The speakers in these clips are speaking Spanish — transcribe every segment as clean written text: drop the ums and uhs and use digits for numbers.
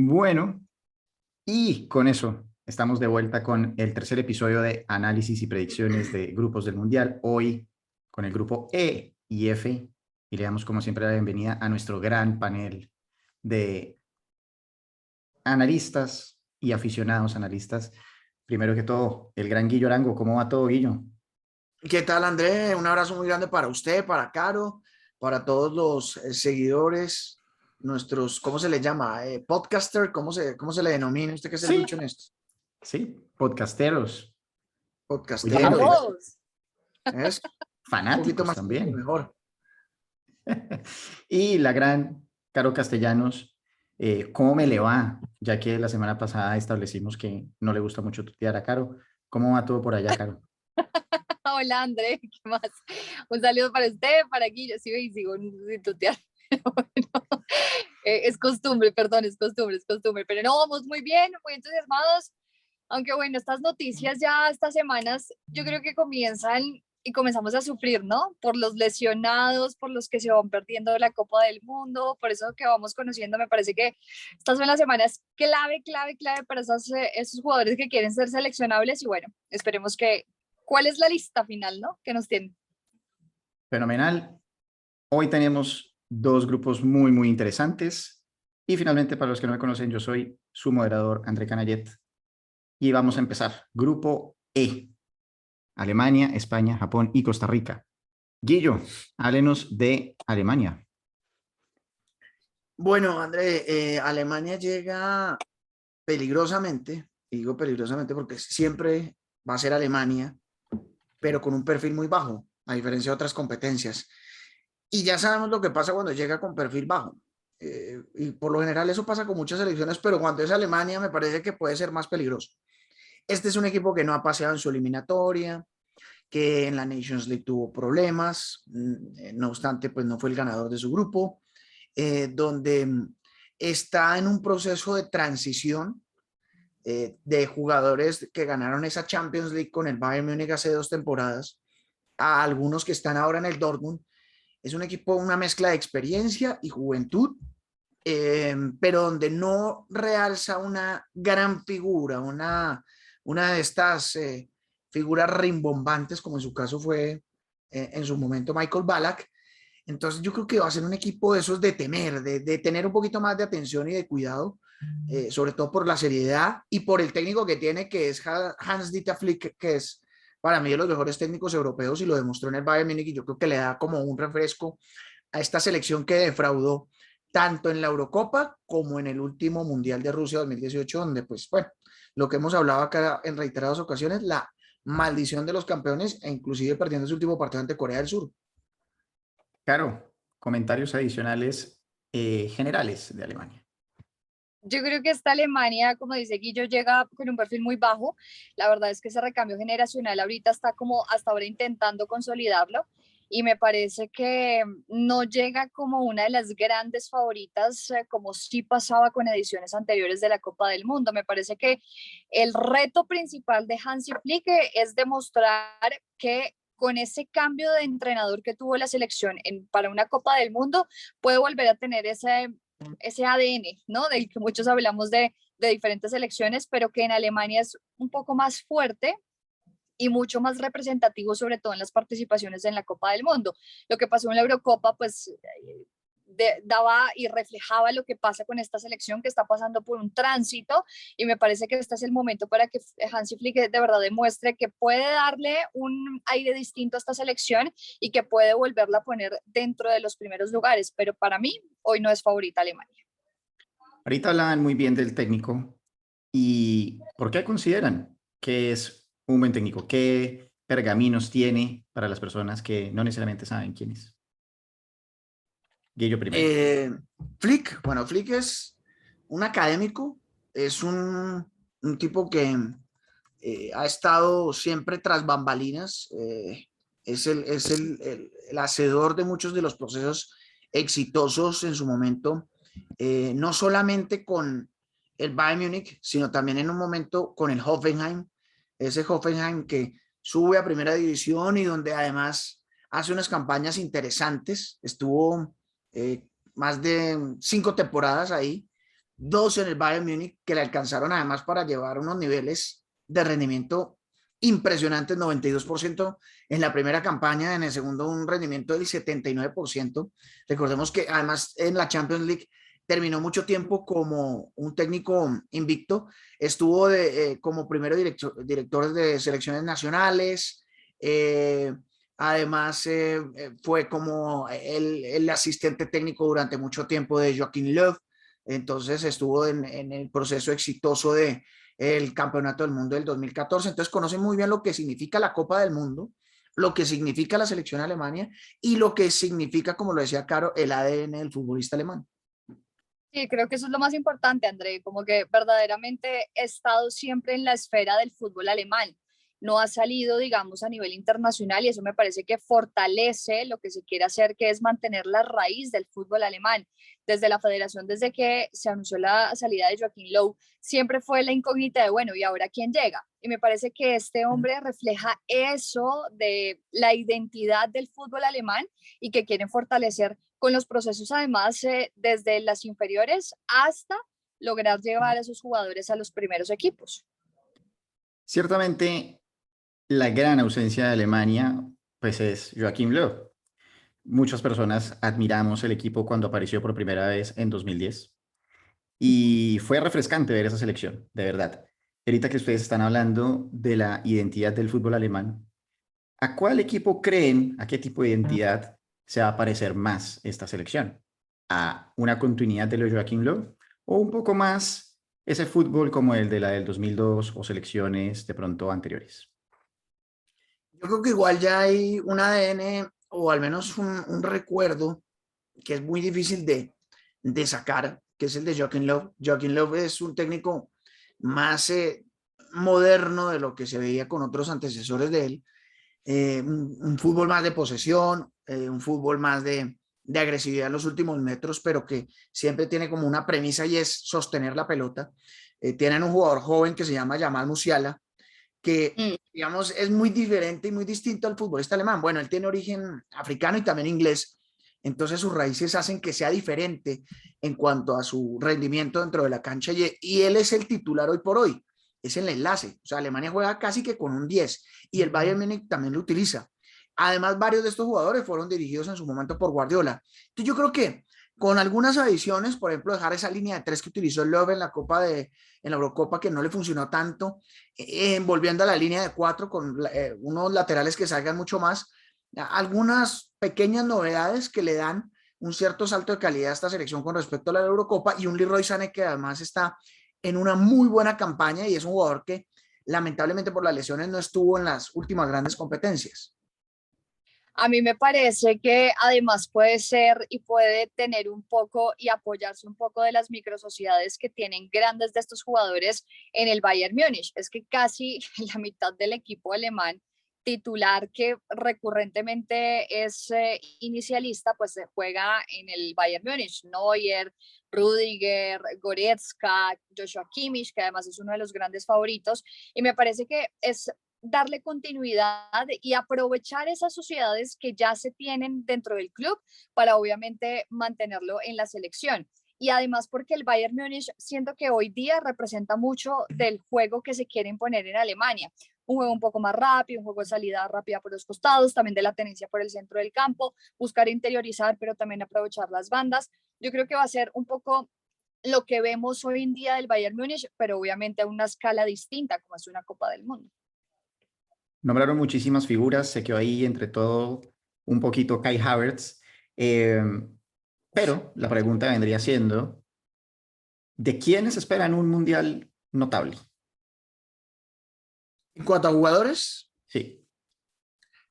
Bueno, y con eso estamos de vuelta con el tercer episodio de análisis y predicciones de grupos del Mundial. Hoy con el grupo E y F. Y le damos como siempre la bienvenida a nuestro gran panel de analistas y aficionados analistas. Primero que todo, el gran Guillo Arango. ¿Cómo va todo, Guillo? ¿Qué tal, André? Un abrazo muy grande para usted, para Caro, para todos los seguidores, nuestros, ¿cómo se le llama? Podcaster, ¿cómo se le denomina? ¿Usted qué es el Sí, dicho en esto? sí, podcasteros, oyentes, ¡Vamos! Es un poquito fanáticos más técnico, también. mejor. Y la gran Caro Castellanos, ¿cómo me le va? Ya que la semana pasada establecimos que no le gusta mucho tutear a Caro. ¿Cómo va todo por allá, Caro? Hola, André, ¿qué más? Un saludo para usted, para aquí. Yo sigo sin tutear. Pero bueno, es costumbre, perdón, es costumbre. Pero no, vamos muy bien, muy entusiasmados. Aunque bueno, estas noticias ya estas semanas, yo creo que comienzan y comenzamos a sufrir, ¿no? Por los lesionados, por los que se van perdiendo la Copa del Mundo, por eso que vamos conociendo, me parece que estas son las semanas clave para esos jugadores que quieren ser seleccionables y bueno, esperemos que, ¿cuál es la lista final, no? Que nos tienen. Fenomenal. Hoy tenemos dos grupos muy, muy interesantes. Y finalmente, para los que no me conocen, yo soy su moderador, André Canayet. Y vamos a empezar. Grupo E. Alemania, España, Japón y Costa Rica. Guillo, háblenos de Alemania. Bueno, André, Alemania llega peligrosamente, y digo peligrosamente porque siempre va a ser Alemania, pero con un perfil muy bajo, a diferencia de otras competencias. Y ya sabemos lo que pasa cuando llega con perfil bajo. Y por lo general eso pasa con muchas selecciones, pero cuando es Alemania me parece que puede ser más peligroso. Este es un equipo que no ha paseado en su eliminatoria, que en la Nations League tuvo problemas, no obstante, pues no fue el ganador de su grupo, donde está en un proceso de transición de jugadores que ganaron esa Champions League con el Bayern Múnich hace 2 temporadas, a algunos que están ahora en el Dortmund. Es un equipo, una mezcla de experiencia y juventud, pero donde no realza una gran figura, una de estas figuras rimbombantes, como en su caso fue en su momento Michael Ballack. Entonces yo creo que va a ser un equipo de esos de temer, de tener un poquito más de atención y de cuidado, sobre todo por la seriedad y por el técnico que tiene, que es Hans-Dieter Flick, que es para mí de los mejores técnicos europeos y lo demostró en el Bayern Múnich, y yo creo que le da como un refresco a esta selección que defraudó tanto en la Eurocopa como en el último Mundial de Rusia 2018, donde pues bueno, lo que hemos hablado acá en reiteradas ocasiones, la maldición de los campeones e inclusive perdiendo su último partido ante Corea del Sur. Caro, comentarios adicionales generales de Alemania. Yo creo que esta Alemania, como dice Guillo, llega con un perfil muy bajo. La verdad es que ese recambio generacional ahorita está como hasta ahora intentando consolidarlo y me parece que no llega como una de las grandes favoritas, como sí pasaba con ediciones anteriores de la Copa del Mundo. Me parece que el reto principal de Hansi Flick es demostrar que con ese cambio de entrenador que tuvo la selección para una Copa del Mundo, puede volver a tener ese ADN, ¿no? Del que muchos hablamos de diferentes selecciones, pero que en Alemania es un poco más fuerte y mucho más representativo, sobre todo en las participaciones en la Copa del Mundo. Lo que pasó en la Eurocopa, pues daba y reflejaba lo que pasa con esta selección que está pasando por un tránsito y me parece que este es el momento para que Hansi Flick de verdad demuestre que puede darle un aire distinto a esta selección y que puede volverla a poner dentro de los primeros lugares, pero para mí hoy no es favorita Alemania. Ahorita hablaban muy bien del técnico y ¿por qué consideran que es un buen técnico? ¿Qué pergaminos tiene para las personas que no necesariamente saben quién es? Guillo primero. Flick, bueno, Flick es un académico, es un tipo que ha estado siempre tras bambalinas, es el hacedor de muchos de los procesos exitosos en su momento, no solamente con el Bayern Múnich, sino también en un momento con el Hoffenheim, ese Hoffenheim que sube a primera división y donde además hace unas campañas interesantes, estuvo más de 5 temporadas ahí, 2 en el Bayern Múnich, que le alcanzaron además para llevar unos niveles de rendimiento impresionantes, 92% en la primera campaña, en el segundo un rendimiento del 79%. Recordemos que además en la Champions League terminó mucho tiempo como un técnico invicto, estuvo como primero director de selecciones nacionales, además fue como el asistente técnico durante mucho tiempo de Joachim Löw, entonces estuvo en el proceso exitoso de el Campeonato del Mundo del 2014, entonces conoce muy bien lo que significa la Copa del Mundo, lo que significa la selección de Alemania y lo que significa, como lo decía Caro, el ADN del futbolista alemán. Sí, creo que eso es lo más importante, André, como que verdaderamente he estado siempre en la esfera del fútbol alemán. No ha salido, digamos, a nivel internacional y eso me parece que fortalece lo que se quiere hacer, que es mantener la raíz del fútbol alemán. Desde la federación, desde que se anunció la salida de Joachim Löw, siempre fue la incógnita de, bueno, ¿y ahora quién llega? Y me parece que este hombre refleja eso de la identidad del fútbol alemán y que quieren fortalecer con los procesos además desde las inferiores hasta lograr llevar a esos jugadores a los primeros equipos. Ciertamente, la gran ausencia de Alemania, pues es Joachim Löw. Muchas personas admiramos el equipo cuando apareció por primera vez en 2010 y fue refrescante ver esa selección, de verdad. Ahorita que ustedes están hablando de la identidad del fútbol alemán, ¿a cuál equipo creen, a qué tipo de identidad se va a parecer más esta selección? ¿A una continuidad de lo de Joachim Löw o un poco más ese fútbol como el de la del 2002 o selecciones de pronto anteriores? Yo creo que igual ya hay un ADN o al menos un recuerdo que es muy difícil de sacar, que es el de Joachim Löw. Joachim Löw es un técnico más moderno de lo que se veía con otros antecesores de él, un fútbol más de posesión, un fútbol más de agresividad en los últimos metros, pero que siempre tiene como una premisa y es sostener la pelota. Tienen un jugador joven que se llama Jamal Musiala, que digamos es muy diferente y muy distinto al futbolista alemán. Bueno, él tiene origen africano y también inglés, entonces sus raíces hacen que sea diferente en cuanto a su rendimiento dentro de la cancha y él es el titular hoy por hoy, es el enlace, o sea, Alemania juega casi que con un 10 y el Bayern Múnich también lo utiliza. Además, varios de estos jugadores fueron dirigidos en su momento por Guardiola. Entonces yo creo que con algunas adiciones, por ejemplo, dejar esa línea de 3 que utilizó Löw en la Eurocopa, que no le funcionó tanto, volviendo a la línea de 4 con unos laterales que salgan mucho más, algunas pequeñas novedades que le dan un cierto salto de calidad a esta selección con respecto a la Eurocopa y un Leroy Sané que además está en una muy buena campaña y es un jugador que lamentablemente por las lesiones no estuvo en las últimas grandes competencias. A mí me parece que además puede ser y puede tener un poco y apoyarse un poco de las microsociedades que tienen grandes de estos jugadores en el Bayern Múnich. Es que casi la mitad del equipo alemán titular que recurrentemente es inicialista, pues se juega en el Bayern Múnich. Neuer, Rüdiger, Goretzka, Joshua Kimmich, que además es uno de los grandes favoritos. Y me parece que es darle continuidad y aprovechar esas sociedades que ya se tienen dentro del club para obviamente mantenerlo en la selección. Y además porque el Bayern Múnich siento que hoy día representa mucho del juego que se quiere imponer en Alemania. Un juego un poco más rápido, un juego de salida rápida por los costados, también de la tenencia por el centro del campo, buscar interiorizar, pero también aprovechar las bandas. Yo creo que va a ser un poco lo que vemos hoy en día del Bayern Múnich, pero obviamente a una escala distinta, como es una Copa del Mundo. Nombraron muchísimas figuras, se quedó ahí entre todo un poquito Kai Havertz, pero la pregunta vendría siendo, ¿de quiénes esperan un mundial notable? En cuanto a jugadores, Sí.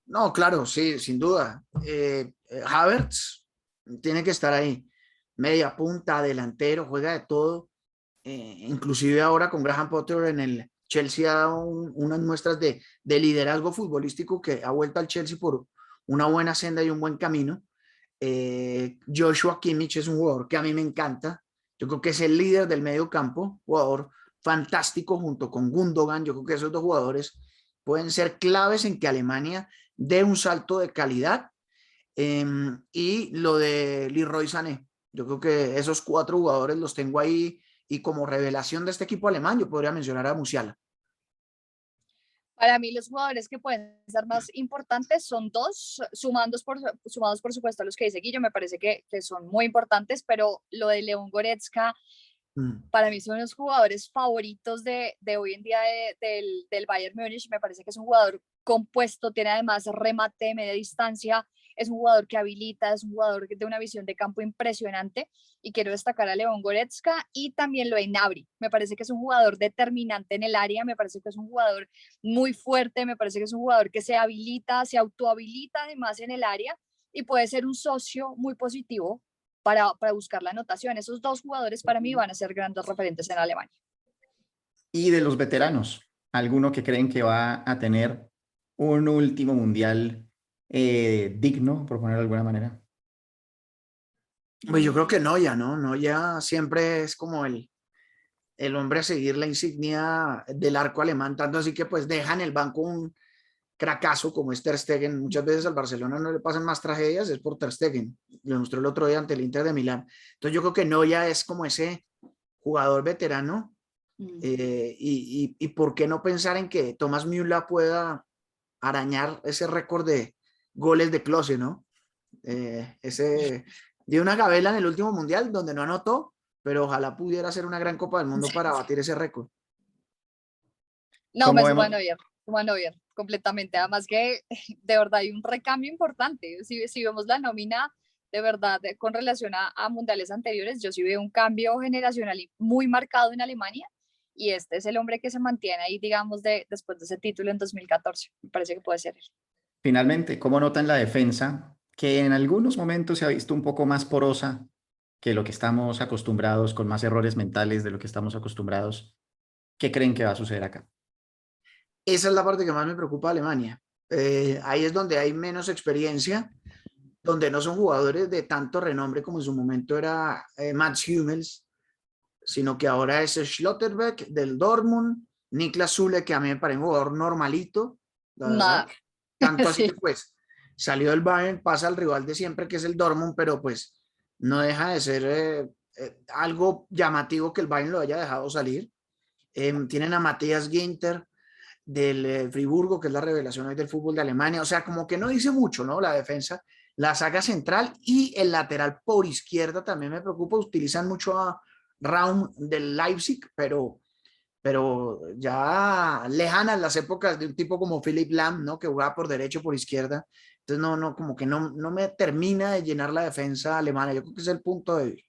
no, claro, sí, sin duda. Havertz tiene que estar ahí. Media punta, delantero, juega de todo. Inclusive ahora con Graham Potter en el Chelsea ha dado unas muestras de liderazgo futbolístico que ha vuelto al Chelsea por una buena senda y un buen camino. Joshua Kimmich es un jugador que a mí me encanta. Yo creo que es el líder del medio campo, jugador fantástico junto con Gundogan. Yo creo que esos dos jugadores pueden ser claves en que Alemania dé un salto de calidad. Y lo de Leroy Sané, yo creo que esos 4 jugadores los tengo ahí y como revelación de este equipo alemán, yo podría mencionar a Musiala. Para mí los jugadores que pueden ser más importantes son dos, sumados por supuesto a los que dice Guillo, me parece que son muy importantes, pero lo de León Goretzka, para mí son los jugadores favoritos de hoy en día del Bayern Múnich. Me parece que es un jugador compuesto, tiene además remate de media distancia, es un jugador que habilita, es un jugador de una visión de campo impresionante, y quiero destacar a León Goretzka y también lo de Gnabry. Me parece que es un jugador determinante en el área, me parece que es un jugador muy fuerte, me parece que es un jugador que se habilita, se autohabilita además en el área y puede ser un socio muy positivo para buscar la anotación. Esos dos jugadores para mí van a ser grandes referentes en Alemania. Y de los veteranos, ¿alguno que creen que va a tener un último mundial digno, por ponerlo de alguna manera? Pues yo creo que Neuer, ¿no? Neuer siempre es como el hombre a seguir la insignia del arco alemán, tanto así que pues deja en el banco un cracazo como es Ter Stegen. Muchas veces al Barcelona no le pasan más tragedias, es por Ter Stegen. Lo demostró el otro día ante el Inter de Milán. Entonces yo creo que Neuer es como ese jugador veterano, y por qué no pensar en que Thomas Müller pueda arañar ese récord de goles de Klose, ¿no? Ese dio una gabela en el último mundial donde no anotó, pero ojalá pudiera ser una gran Copa del Mundo para batir ese récord. No, ¿Cómo me vemos? sumo a Neuer, completamente. Además que de verdad hay un recambio importante. Si vemos la nómina, de verdad, con relación a mundiales anteriores, yo sí veo un cambio generacional muy marcado en Alemania, y este es el hombre que se mantiene ahí, digamos, después de ese título en 2014. Me parece que puede ser él. Finalmente, ¿cómo notan la defensa, que en algunos momentos se ha visto un poco más porosa que lo que estamos acostumbrados, con más errores mentales de lo que estamos acostumbrados? ¿Qué creen que va a suceder acá? Esa es la parte que más me preocupa de Alemania. Ahí es donde hay menos experiencia, donde no son jugadores de tanto renombre como en su momento era Mats Hummels, sino que ahora es Schlotterbeck del Dortmund, Niklas Süle, que a mí me parece un jugador normalito, la verdad. Nada. Tanto así Sí. que pues salió del Bayern, pasa al rival de siempre que es el Dortmund, pero pues no deja de ser algo llamativo que el Bayern lo haya dejado salir. Tienen a Matthias Ginter del Friburgo, que es la revelación hoy del fútbol de Alemania. O sea, como que no dice mucho, ¿no? La defensa, la saga central y el lateral por izquierda también me preocupa. Utilizan mucho a Raum del Leipzig, pero ya lejanas las épocas de un tipo como Philipp Lahm, ¿no? Que jugaba por derecho, por izquierda. Entonces, no, como que no me termina de llenar la defensa alemana. Yo creo que es el punto débil.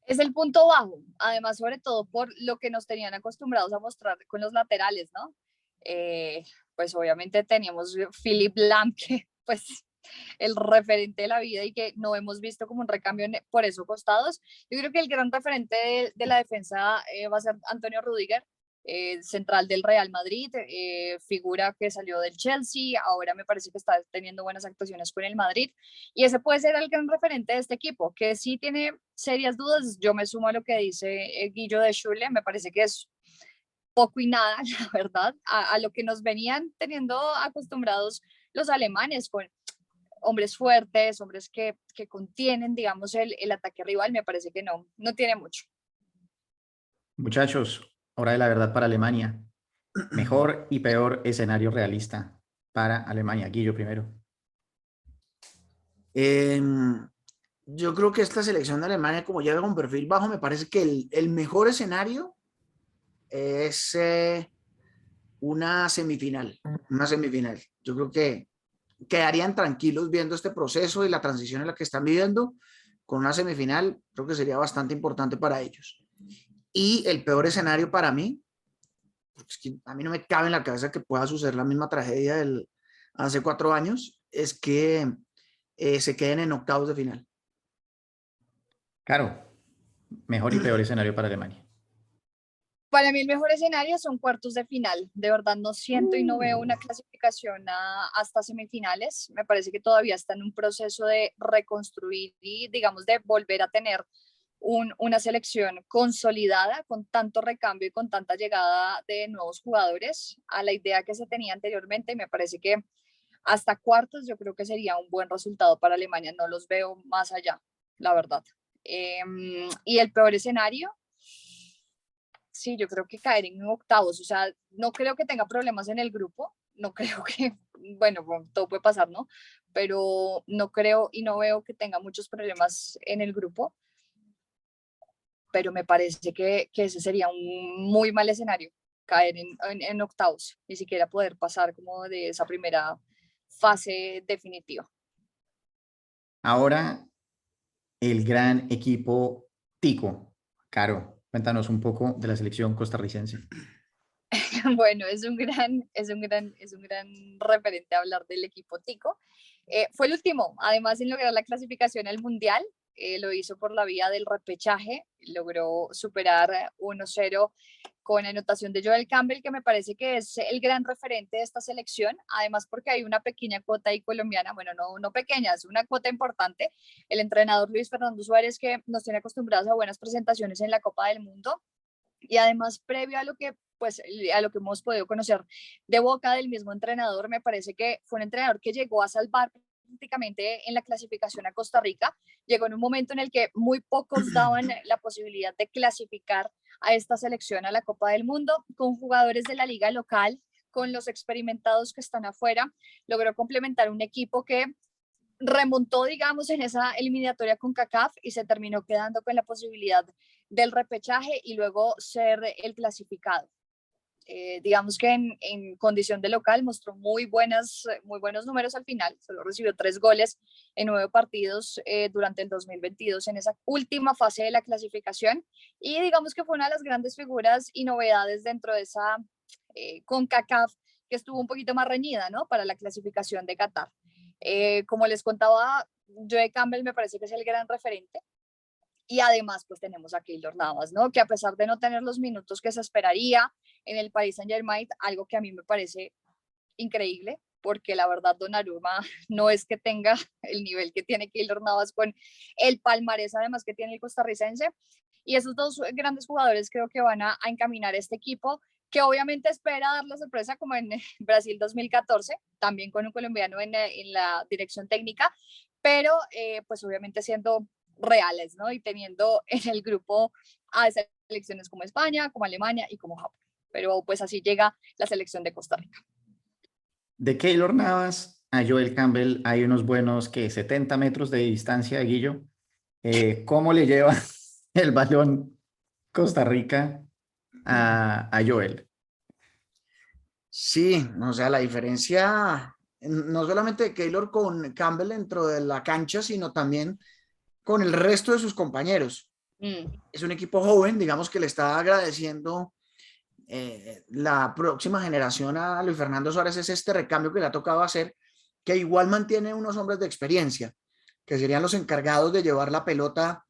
Es el punto bajo, además, sobre todo por lo que nos tenían acostumbrados a mostrar con los laterales, ¿no? Pues obviamente teníamos Philipp Lahm, que pues el referente de la vida, y que no hemos visto como un recambio por esos costados. Yo creo que el gran referente de la defensa va a ser Antonio Rüdiger, central del Real Madrid, figura que salió del Chelsea, ahora me parece que está teniendo buenas actuaciones con el Madrid, y ese puede ser el gran referente de este equipo, que sí tiene serias dudas. Yo me sumo a lo que dice Guillo de Schule, me parece que es poco y nada, la verdad, a lo que nos venían teniendo acostumbrados los alemanes, con hombres fuertes, hombres que contienen, digamos, el ataque rival. Me parece que no tiene mucho. Muchachos, hora de la verdad para Alemania. Mejor y peor escenario realista para Alemania. Guillo primero. Eh, yo creo que esta selección de Alemania, como llega con perfil bajo, me parece que el mejor escenario es una semifinal. Una semifinal. Yo creo que quedarían tranquilos viendo este proceso y la transición en la que están viviendo. Con una semifinal, creo que sería bastante importante para ellos. Y el peor escenario para mí, es que a mí no me cabe en la cabeza que pueda suceder la misma tragedia del hace 4 años, es que se queden en octavos de final. Claro, mejor y peor escenario para Alemania. Para mí el mejor escenario son cuartos de final. De verdad no siento y no veo una clasificación hasta semifinales. Me parece que todavía está en un proceso de reconstruir y, digamos, de volver a tener una selección consolidada, con tanto recambio y con tanta llegada de nuevos jugadores a la idea que se tenía anteriormente. Y me parece que hasta cuartos yo creo que sería un buen resultado para Alemania. No los veo más allá, la verdad. Y el peor escenario, sí, yo creo que caer en octavos, o sea, no creo que tenga problemas en el grupo, no creo que, bueno, todo puede pasar, ¿no? Pero no creo y no veo que tenga muchos problemas en el grupo, pero me parece que ese sería un muy mal escenario, caer en octavos, ni siquiera poder pasar como de esa primera fase definitiva. Ahora, el gran equipo Tico. Caro, cuéntanos un poco de la selección costarricense. Bueno, es un gran referente hablar del equipo Tico. Fue el último, además, en lograr la clasificación al Mundial. Lo hizo por la vía del repechaje, logró superar 1-0 con anotación de Joel Campbell, que me parece que es el gran referente de esta selección, además porque hay una pequeña cuota ahí colombiana, bueno, no pequeña, es una cuota importante. El entrenador Luis Fernando Suárez, que nos tiene acostumbrados a buenas presentaciones en la Copa del Mundo, y además previo a lo que pues a lo que hemos podido conocer de boca del mismo entrenador, me parece que fue un entrenador que llegó a salvar prácticamente en la clasificación a Costa Rica. Llegó en un momento en el que muy pocos daban la posibilidad de clasificar a esta selección a la Copa del Mundo, con jugadores de la liga local, con los experimentados que están afuera, logró complementar un equipo que remontó, digamos, en esa eliminatoria con CACAF y se terminó quedando con la posibilidad del repechaje y luego ser el clasificado. Digamos que en condición de local mostró muy buenos números al final, solo recibió 3 goles en 9 partidos durante el 2022 en esa última fase de la clasificación, y digamos que fue una de las grandes figuras y novedades dentro de esa CONCACAF, que estuvo un poquito más reñida, ¿no? Para la clasificación de Qatar. Como les contaba, Joe Campbell me parece que es el gran referente. Y además, pues tenemos a Keylor Navas, ¿no? Que a pesar de no tener los minutos que se esperaría en el Paris Saint-Germain, algo que a mí me parece increíble, porque la verdad Donnarumma no es que tenga el nivel que tiene Keylor Navas con el palmarés además que tiene el costarricense. Y esos dos grandes jugadores creo que van a encaminar este equipo, que obviamente espera dar la sorpresa como en Brasil 2014, también con un colombiano en la dirección técnica, pero pues obviamente siendo reales, ¿no? Y teniendo en el grupo a selecciones como España, como Alemania y como Japón. Pero pues así llega la selección de Costa Rica. De Keylor Navas a Joel Campbell hay unos buenos que 70 metros de distancia, Guillo. ¿Cómo le lleva el balón Costa Rica a Joel? Sí, o sea, la diferencia no solamente de Keylor con Campbell dentro de la cancha, sino también con el resto de sus compañeros. Es un equipo joven, digamos que le está agradeciendo la próxima generación a Luis Fernando Suárez, es este recambio que le ha tocado hacer, que igual mantiene unos hombres de experiencia, que serían los encargados de llevar la pelota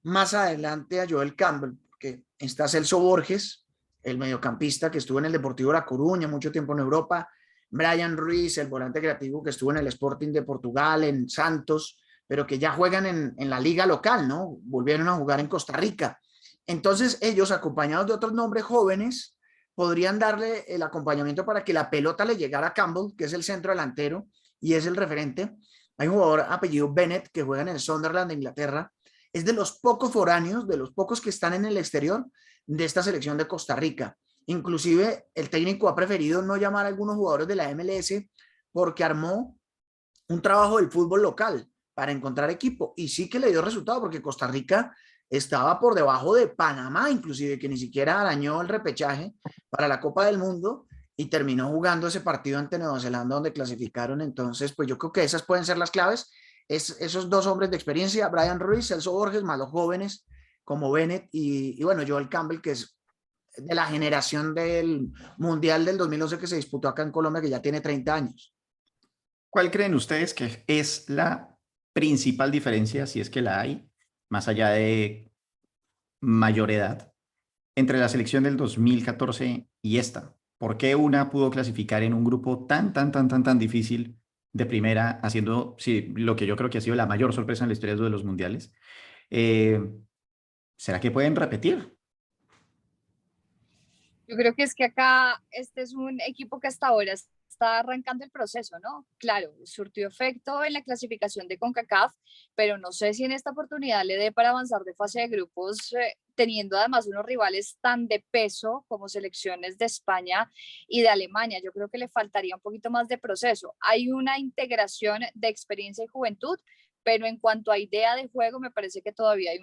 más adelante a Joel Campbell, que está Celso Borges, el mediocampista que estuvo en el Deportivo La Coruña mucho tiempo en Europa, Brian Ruiz, el volante creativo que estuvo en el Sporting de Portugal, en Santos, pero que ya juegan en la liga local, ¿no? Volvieron a jugar en Costa Rica. Entonces ellos, acompañados de otros nombres jóvenes, podrían darle el acompañamiento para que la pelota le llegara a Campbell, que es el centro delantero y es el referente. Hay un jugador apellido Bennett que juega en el Sunderland de Inglaterra, es de los pocos foráneos, de los pocos que están en el exterior de esta selección de Costa Rica. Inclusive el técnico ha preferido no llamar a algunos jugadores de la MLS porque armó un trabajo del fútbol local para encontrar equipo y sí que le dio resultado porque Costa Rica estaba por debajo de Panamá, inclusive que ni siquiera arañó el repechaje para la Copa del Mundo y terminó jugando ese partido ante Nueva Zelanda donde clasificaron. Entonces, pues yo creo que esas pueden ser las claves. Esos dos hombres de experiencia, Brian Ruiz, Celso Borges, más los jóvenes como Bennett y bueno, Joel Campbell, que es de la generación del Mundial del 2011 que se disputó acá en Colombia, que ya tiene 30 años. ¿Cuál creen ustedes que es la principal diferencia, si es que la hay, más allá de mayor edad, entre la selección del 2014 y esta? ¿Por qué una pudo clasificar en un grupo tan difícil de primera, haciendo sí, lo que yo creo que ha sido la mayor sorpresa en la historia de los mundiales? Eh, ¿Será que pueden repetir? Yo creo que es que acá este es un equipo que hasta ahora está arrancando el proceso, ¿no? Claro, surtió efecto en la clasificación de CONCACAF, pero no sé si en esta oportunidad le dé para avanzar de fase de grupos teniendo además unos rivales tan de peso como selecciones de España y de Alemania. Yo creo que le faltaría un poquito más de proceso. Hay una integración de experiencia y juventud, pero en cuanto a idea de juego, me parece que todavía hay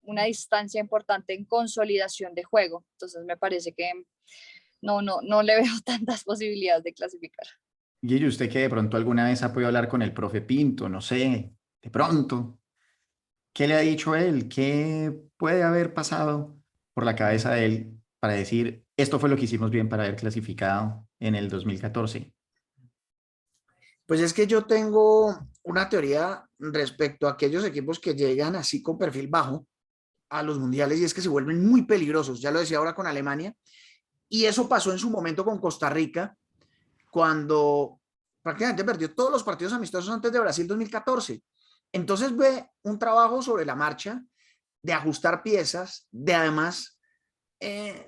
una distancia importante en consolidación de juego. Entonces me parece que no le veo tantas posibilidades de clasificar. Guillo, usted que de pronto alguna vez ha podido hablar con el profe Pinto, no sé, de pronto, ¿qué le ha dicho él? ¿Qué puede haber pasado por la cabeza de él para decir, esto fue lo que hicimos bien para haber clasificado en el 2014? Pues es que yo tengo una teoría respecto a aquellos equipos que llegan así con perfil bajo a los mundiales y es que se vuelven muy peligrosos. Ya lo decía ahora con Alemania. Y eso pasó en su momento con Costa Rica, cuando prácticamente perdió todos los partidos amistosos antes de Brasil 2014. Entonces ve un trabajo sobre la marcha de ajustar piezas, de además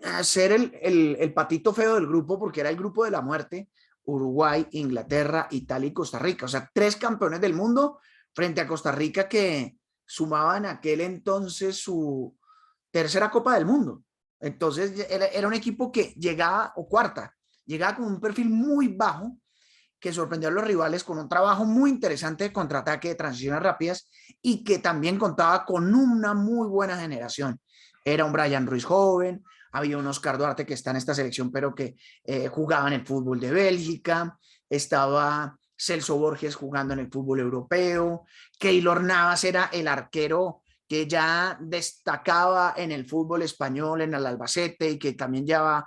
hacer el patito feo del grupo, porque era el grupo de la muerte: Uruguay, Inglaterra, Italia y Costa Rica. O sea, 3 campeones del mundo frente a Costa Rica, que sumaba en aquel entonces su tercera Copa del Mundo. Entonces era un equipo que llegaba, o cuarta, llegaba con un perfil muy bajo, que sorprendió a los rivales con un trabajo muy interesante de contraataque, de transiciones rápidas, y que también contaba con una muy buena generación. Era un Brian Ruiz joven, había un Oscar Duarte que está en esta selección, pero que jugaba en el fútbol de Bélgica, estaba Celso Borges jugando en el fútbol europeo, Keylor Navas era el arquero que ya destacaba en el fútbol español, en el Albacete, y que también ya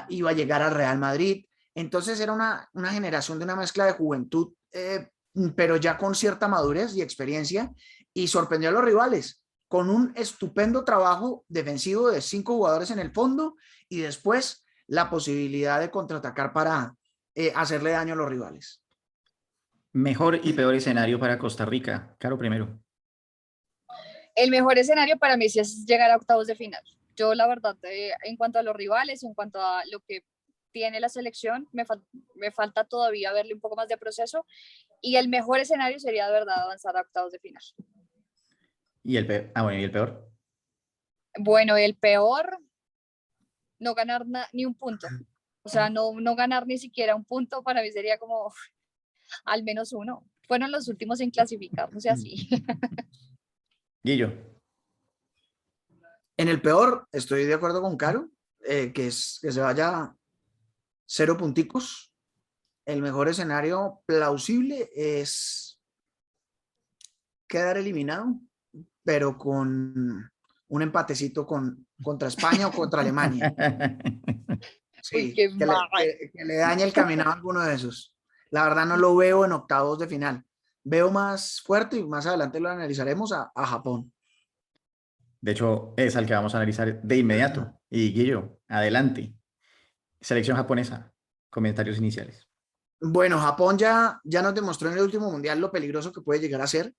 iba a llegar al Real Madrid. Entonces era una generación de una mezcla de juventud, pero ya con cierta madurez y experiencia, y sorprendió a los rivales con un estupendo trabajo defensivo de 5 jugadores en el fondo, y después la posibilidad de contraatacar para hacerle daño a los rivales. Mejor y peor escenario para Costa Rica. Caro primero. El mejor escenario para mí sí es llegar a octavos de final. Yo la verdad, en cuanto a los rivales, en cuanto a lo que tiene la selección, me falta todavía verle un poco más de proceso, y el mejor escenario sería de verdad avanzar a octavos de final. ¿Y el peor? Bueno, ¿y el peor? Bueno, el peor, no ganar ni un punto. O sea, no ganar ni siquiera un punto para mí sería como al menos uno. Fueron los últimos en clasificar, no sé, así. Guillo. En el peor, estoy de acuerdo con Caro, que se vaya 0 punticos. El mejor escenario plausible es quedar eliminado, pero con un empatecito contra España o contra Alemania. Uy, Sí, qué mal. que le dañe el camino a alguno de esos. La verdad no lo veo en octavos de final. Veo más fuerte, y más adelante lo analizaremos, a Japón. De hecho, es al que vamos a analizar de inmediato. Y Guillo, adelante. Selección japonesa. Comentarios iniciales. Bueno, Japón ya nos demostró en el último mundial lo peligroso que puede llegar a ser.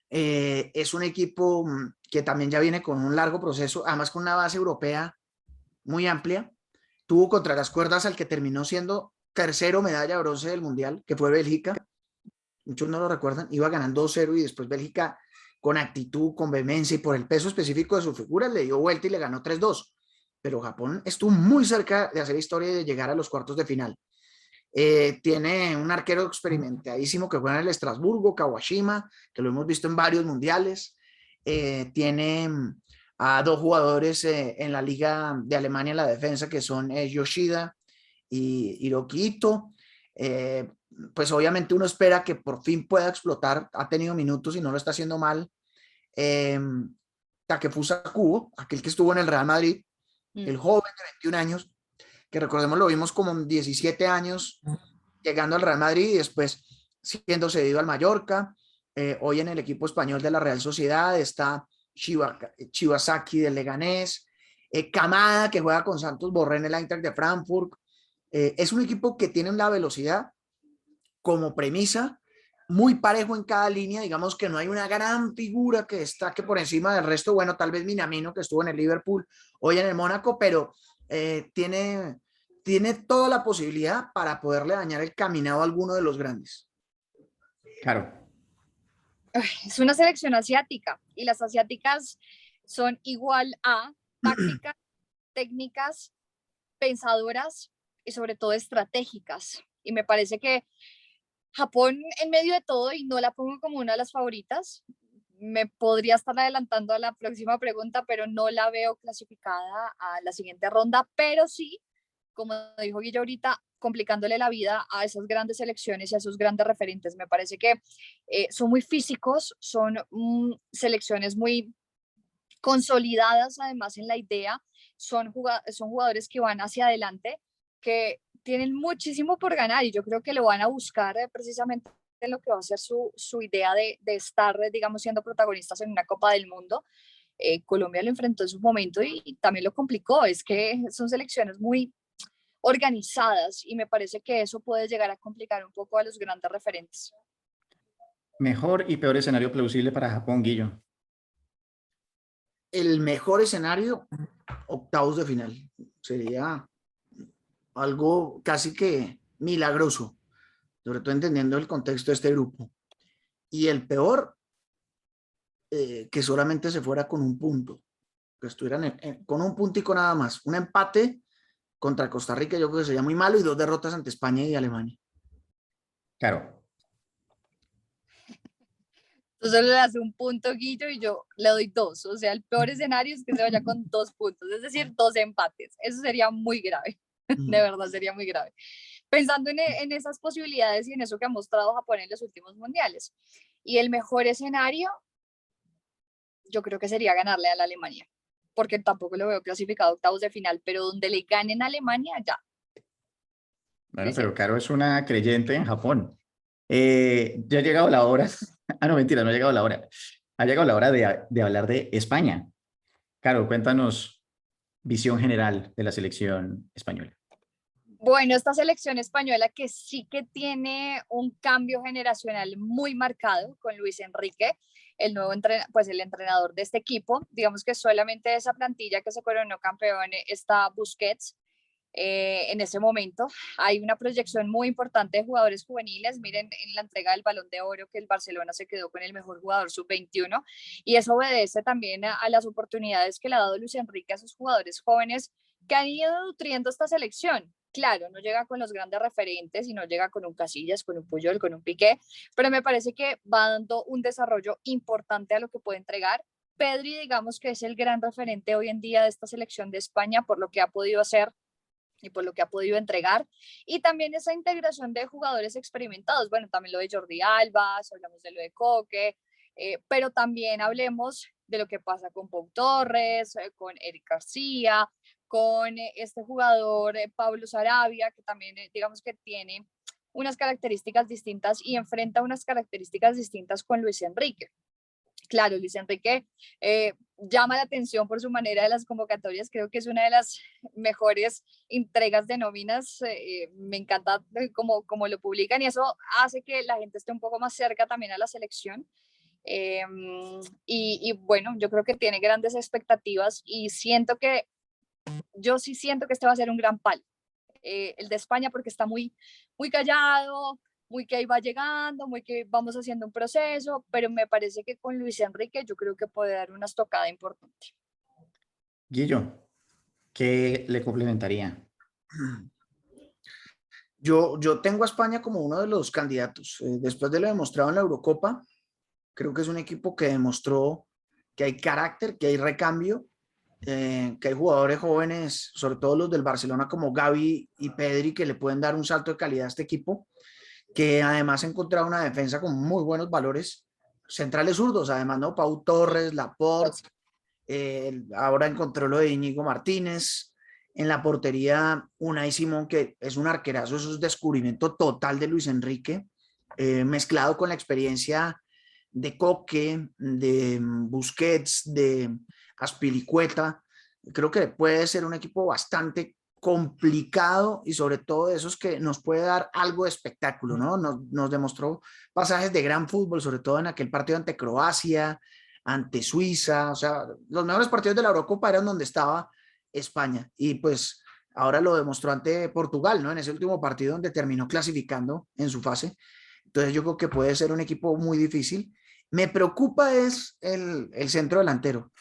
Es un equipo que también ya viene con un largo proceso, además con una base europea muy amplia. Tuvo contra las cuerdas al que terminó siendo tercero medalla de bronce del mundial, que fue Bélgica. Muchos no lo recuerdan. Iba ganando 2-0 y después Bélgica, con actitud, con vehemencia y por el peso específico de su figura, le dio vuelta y le ganó 3-2. Pero Japón estuvo muy cerca de hacer historia y de llegar a los cuartos de final. Tiene un arquero experimentadísimo que juega en el Estrasburgo, Kawashima, que lo hemos visto en varios mundiales. Tiene a 2 jugadores en la Liga de Alemania en la defensa, que son Yoshida y Hiroki Ito. Pues obviamente uno espera que por fin pueda explotar. Ha tenido minutos y no lo está haciendo mal. Takefusa Kubo, aquel que estuvo en el Real Madrid, el joven de 21 años, que recordemos lo vimos como 17 años llegando al Real Madrid y después siendo cedido al Mallorca. Hoy en el equipo español de la Real Sociedad está Chiwasaki del Leganés, Kamada, que juega con Santos Borré en el Eintracht de Frankfurt. Es un equipo que tiene la velocidad como premisa, muy parejo en cada línea. Digamos que no hay una gran figura que destaque por encima del resto. Bueno, tal vez Minamino, que estuvo en el Liverpool, hoy en el Mónaco, pero tiene toda la posibilidad para poderle dañar el caminado a alguno de los grandes. Claro. Es una selección asiática, y las asiáticas son igual a tácticas, técnicas, pensadoras y sobre todo estratégicas. Y me parece que Japón en medio de todo, y no la pongo como una de las favoritas, me podría estar adelantando a la próxima pregunta, pero no la veo clasificada a la siguiente ronda, pero sí, como dijo Guillo ahorita, complicándole la vida a esas grandes selecciones y a esos grandes referentes. Me parece que son muy físicos, son selecciones muy consolidadas además en la idea, son jugadores que van hacia adelante, que tienen muchísimo por ganar y yo creo que lo van a buscar precisamente en lo que va a ser su idea de estar, digamos, siendo protagonistas en una Copa del Mundo. Colombia lo enfrentó en su momento y también lo complicó, es que son selecciones muy organizadas y me parece que eso puede llegar a complicar un poco a los grandes referentes. Mejor y peor escenario plausible para Japón, Guillo. El mejor escenario, octavos de final. Sería algo casi que milagroso, sobre todo entendiendo el contexto de este grupo. Y el peor, que solamente se fuera con un punto, que estuvieran con un puntico nada más. Un empate contra Costa Rica yo creo que sería muy malo y 2 derrotas ante España y Alemania. Claro. Tú solo le das un punto, Guillo, y yo le doy 2. O sea, el peor escenario es que se vaya con 2 puntos, es decir, 2 empates. Eso sería muy grave. De verdad, sería muy grave. Pensando en esas posibilidades y en eso que ha mostrado Japón en los últimos mundiales. Y el mejor escenario, yo creo que sería ganarle a la Alemania, porque tampoco lo veo clasificado a octavos de final, pero donde le ganen a Alemania, ya. Bueno, pero Caro es una creyente en Japón. Ya ha llegado la hora. Ah, no, mentira, no ha llegado la hora. Ha llegado la hora de hablar de España. Caro, cuéntanos visión general de la selección española. Bueno, esta selección española que sí que tiene un cambio generacional muy marcado con Luis Enrique, el nuevo pues el entrenador de este equipo. Digamos que solamente de esa plantilla que se coronó campeón está Busquets. En ese momento hay una proyección muy importante de jugadores juveniles. Miren en la entrega del Balón de Oro que el Barcelona se quedó con el mejor jugador sub-21 y eso obedece también a las oportunidades que le ha dado Luis Enrique a esos jugadores jóvenes que han ido nutriendo esta selección. Claro, no llega con los grandes referentes y no llega con un Casillas, con un Puyol, con un Piqué, pero me parece que va dando un desarrollo importante a lo que puede entregar. Pedri, digamos que es el gran referente hoy en día de esta selección de España por lo que ha podido hacer y por lo que ha podido entregar. Y también esa integración de jugadores experimentados. Bueno, también lo de Jordi Alba, hablamos de lo de Coque, pero también hablemos de lo que pasa con Pau Torres, con Eric García, con este jugador Pablo Sarabia, que también digamos que tiene unas características distintas y enfrenta unas características distintas con Luis Enrique. Claro, Luis Enrique llama la atención por su manera de las convocatorias, creo que es una de las mejores entregas de nóminas, me encanta cómo lo publican y eso hace que la gente esté un poco más cerca también a la selección. Y bueno, yo creo que tiene grandes expectativas y yo sí siento que este va a ser un gran palo, el de España porque está muy, muy callado, muy que ahí va llegando, muy que vamos haciendo un proceso, pero me parece que con Luis Enrique yo creo que puede dar una estocada importante. Guillo, ¿qué le complementaría? Yo tengo a España como uno de los candidatos. Después de lo demostrado en la Eurocopa, creo que es un equipo que demostró que hay carácter, que hay recambio, que hay jugadores jóvenes, sobre todo los del Barcelona como Gavi y Pedri, que le pueden dar un salto de calidad a este equipo, que además ha encontrado una defensa con muy buenos valores, centrales zurdos, además, ¿no? Pau Torres, Laporte, ahora encontró lo de Íñigo Martínez, en la portería Unai Simón, que es un arquerazo, eso es descubrimiento total de Luis Enrique, mezclado con la experiencia de Coque, de Busquets, de Azpilicueta. Creo que puede ser un equipo bastante complicado y sobre todo de esos que nos puede dar algo de espectáculo, ¿no? Nos demostró pasajes de gran fútbol, sobre todo en aquel partido ante Croacia, ante Suiza, o sea, los mejores partidos de la Eurocopa eran donde estaba España y pues ahora lo demostró ante Portugal, ¿no? En ese último partido donde terminó clasificando en su fase. Entonces yo creo que puede ser un equipo muy difícil. Me preocupa es el centro delantero.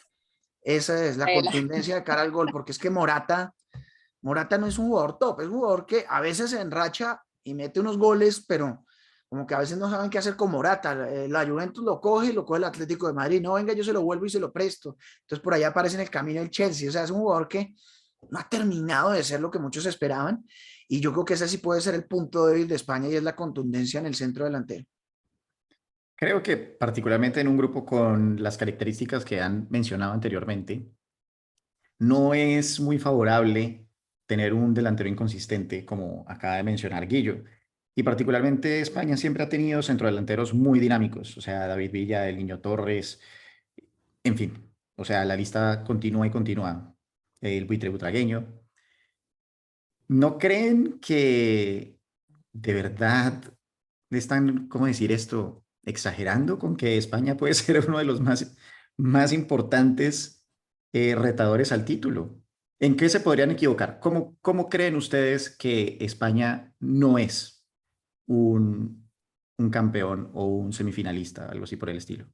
Esa es la Paela. contundencia de cara al gol, porque es que Morata no es un jugador top, es un jugador que a veces se enracha y mete unos goles, pero como que a veces no saben qué hacer con Morata. La Juventus lo coge y lo coge el Atlético de Madrid. No, venga, yo se lo vuelvo y se lo presto. Entonces por allá aparece en el camino el Chelsea. O sea, es un jugador que no ha terminado de ser lo que muchos esperaban. Y yo creo que ese sí puede ser el punto débil de España y es la contundencia en el centro delantero. Creo que particularmente en un grupo con las características que han mencionado anteriormente, no es muy favorable tener un delantero inconsistente, como acaba de mencionar Guillo. Y particularmente España siempre ha tenido centrodelanteros muy dinámicos, o sea, David Villa, el Niño Torres, en fin, o sea, la lista continúa y continúa. El buitre butragueño. ¿No creen que de verdad están, cómo decir esto, exagerando con que España puede ser uno de los más importantes retadores al título? ¿En qué se podrían equivocar? ¿Cómo creen ustedes que España no es un campeón o un semifinalista, algo así por el estilo?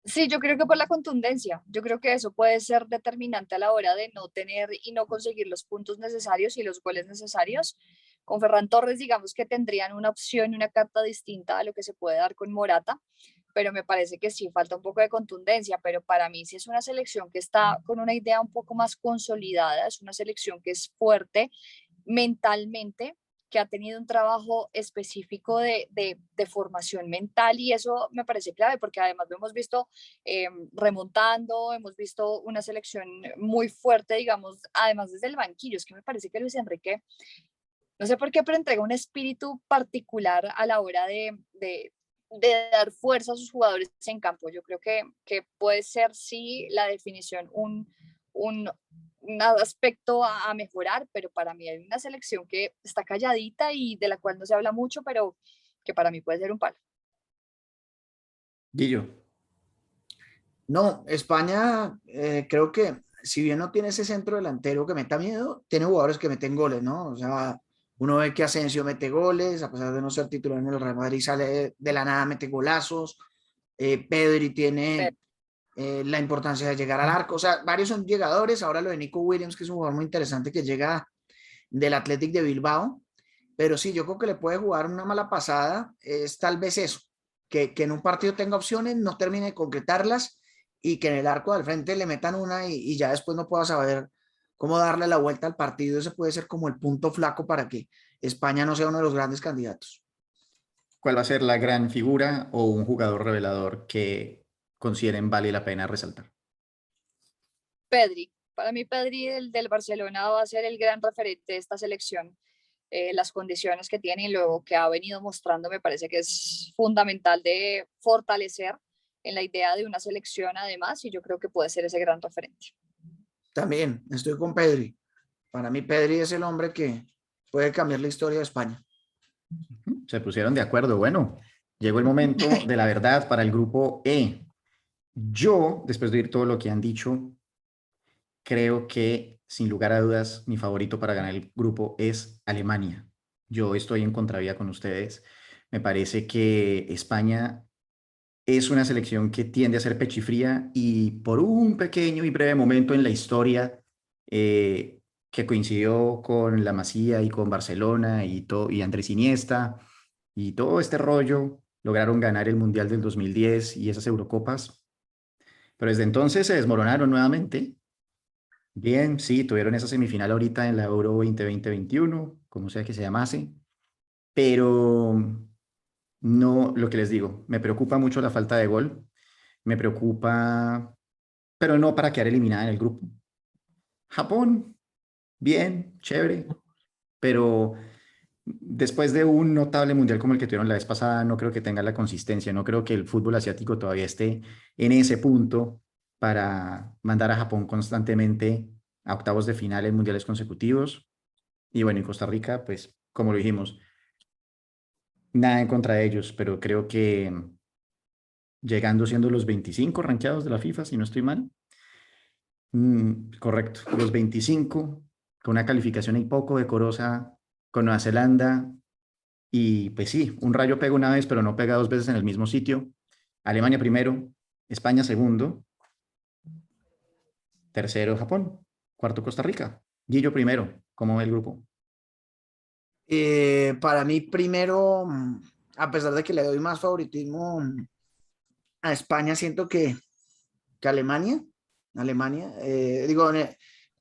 Sí, yo creo que por la contundencia, yo creo que eso puede ser determinante a la hora de no tener y no conseguir los puntos necesarios y los goles necesarios. Con Ferran Torres, digamos que tendrían una opción y una carta distinta a lo que se puede dar con Morata, pero me parece que sí falta un poco de contundencia, pero para mí sí es una selección que está con una idea un poco más consolidada, es una selección que es fuerte mentalmente, que ha tenido un trabajo específico de formación mental y eso me parece clave porque además lo hemos visto remontando, hemos visto una selección muy fuerte, digamos, además desde el banquillo. Es que me parece que Luis Enrique, no sé por qué, pero entrega un espíritu particular a la hora de dar fuerza a sus jugadores en campo. Yo creo que puede ser, sí, la definición un, un aspecto a mejorar, pero para mí hay una selección que está calladita y de la cual no se habla mucho, pero que para mí puede ser un palo. Guillo, No, España creo que si bien no tiene ese centro delantero que meta miedo, tiene jugadores que meten goles, ¿no? O sea, uno ve que Asensio mete goles, a pesar de no ser titular en el Real Madrid, sale de la nada, mete golazos. Pedri Pero, tiene la importancia de llegar al arco. O sea, varios son llegadores. Ahora lo de Nico Williams, que es un jugador muy interesante que llega del Athletic de Bilbao. Pero sí, yo creo que le puede jugar una mala pasada. Es tal vez eso, que en un partido tenga opciones, no termine de concretarlas y que en el arco del frente le metan una y ya después no pueda saber cómo darle la vuelta al partido. Ese puede ser como el punto flaco para que España no sea uno de los grandes candidatos. ¿cuál va a ser la gran figura o un jugador revelador que consideren vale la pena resaltar? Pedri, para mí Pedri del Barcelona va a ser el gran referente de esta selección. Las condiciones que tiene y luego que ha venido mostrando me parece que es fundamental de fortalecer en la idea de una selección además y yo creo que puede ser ese gran referente. También estoy con Pedri. Para mí Pedri es el hombre que puede cambiar la historia de España. Se pusieron de acuerdo. Bueno, llegó el momento de la verdad para el grupo E. Yo, después de oír todo lo que han dicho, creo que sin lugar a dudas mi favorito para ganar el grupo es Alemania. Yo estoy en contravía con ustedes. Me parece que España es una selección que tiende a ser pechifría y por un pequeño y breve momento en la historia que coincidió con la Masía y con Barcelona y Andrés Iniesta y todo este rollo, lograron ganar el Mundial del 2010 y esas Eurocopas, pero desde entonces se desmoronaron nuevamente. Bien, sí, tuvieron esa semifinal ahorita en la Euro 2020-21, como sea que se llamase, pero no, lo que les digo, me preocupa mucho la falta de gol, me preocupa, pero no para quedar eliminada en el grupo. Japón, bien, chévere, pero después de un notable mundial como el que tuvieron la vez pasada, no creo que tenga la consistencia, no creo que el fútbol asiático todavía esté en ese punto para mandar a Japón constantemente a octavos de final en mundiales consecutivos. Y bueno, en Costa Rica, pues, como lo dijimos, nada en contra de ellos, pero creo que llegando siendo los 25 rankeados de la FIFA, si no estoy mal. Correcto, los 25, con una calificación y poco decorosa con Nueva Zelanda. Y pues sí, un rayo pega una vez, pero no pega dos veces en el mismo sitio. Alemania primero, España segundo. tercero Japón, cuarto Costa Rica. Guillo primero, ¿cómo ve el grupo? Para mí, primero, a pesar de que le doy más favoritismo a España, siento que Alemania,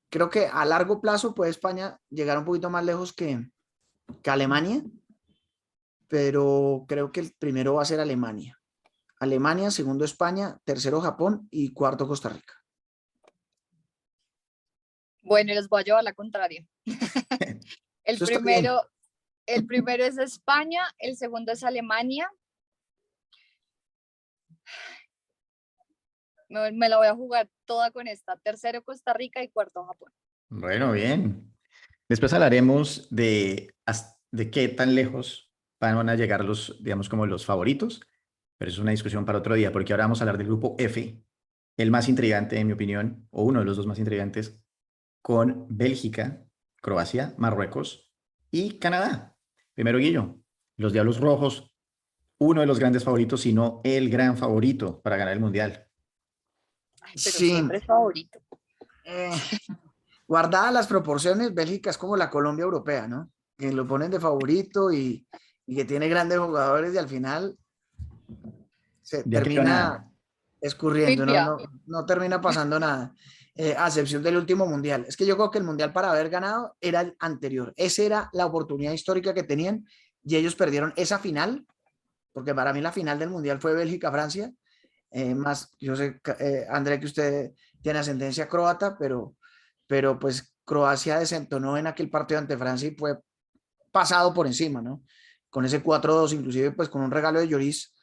creo que a largo plazo puede España llegar un poquito más lejos que Alemania, pero creo que el primero va a ser Alemania. Alemania, segundo España, tercero Japón y cuarto Costa Rica. Bueno, les voy a llevar la contraria. El Eso está bien. primero, el primero es España, el segundo es Alemania. Me la voy a jugar toda con esta. Tercero Costa Rica y cuarto Japón. Bueno, bien. Después hablaremos de qué tan lejos van a llegar los, digamos, como los favoritos, pero eso es una discusión para otro día, porque ahora vamos a hablar del grupo F, el más intrigante, en mi opinión, o uno de los dos más intrigantes, con Bélgica, Croacia, Marruecos y Canadá. Primero, Guillo, los Diablos Rojos, uno de los grandes favoritos, si no el gran favorito para ganar el Mundial. Ay, pero Sí, siempre es favorito. guardadas las proporciones, Bélgica es como la Colombia europea, ¿no? Que lo ponen de favorito y que tiene grandes jugadores y al final se Ya que termina nada. escurriendo, Pipia. no termina pasando nada, a excepción del último mundial. Es que yo creo que el mundial para haber ganado era el anterior. Esa era la oportunidad histórica que tenían y ellos perdieron esa final, porque para mí la final del mundial fue Bélgica-Francia. Más, yo sé, André, que usted tiene ascendencia croata, pero pues Croacia desentonó en aquel partido ante Francia y fue pasado por encima, ¿no? Con ese 4-2, inclusive pues con un regalo de Lloris,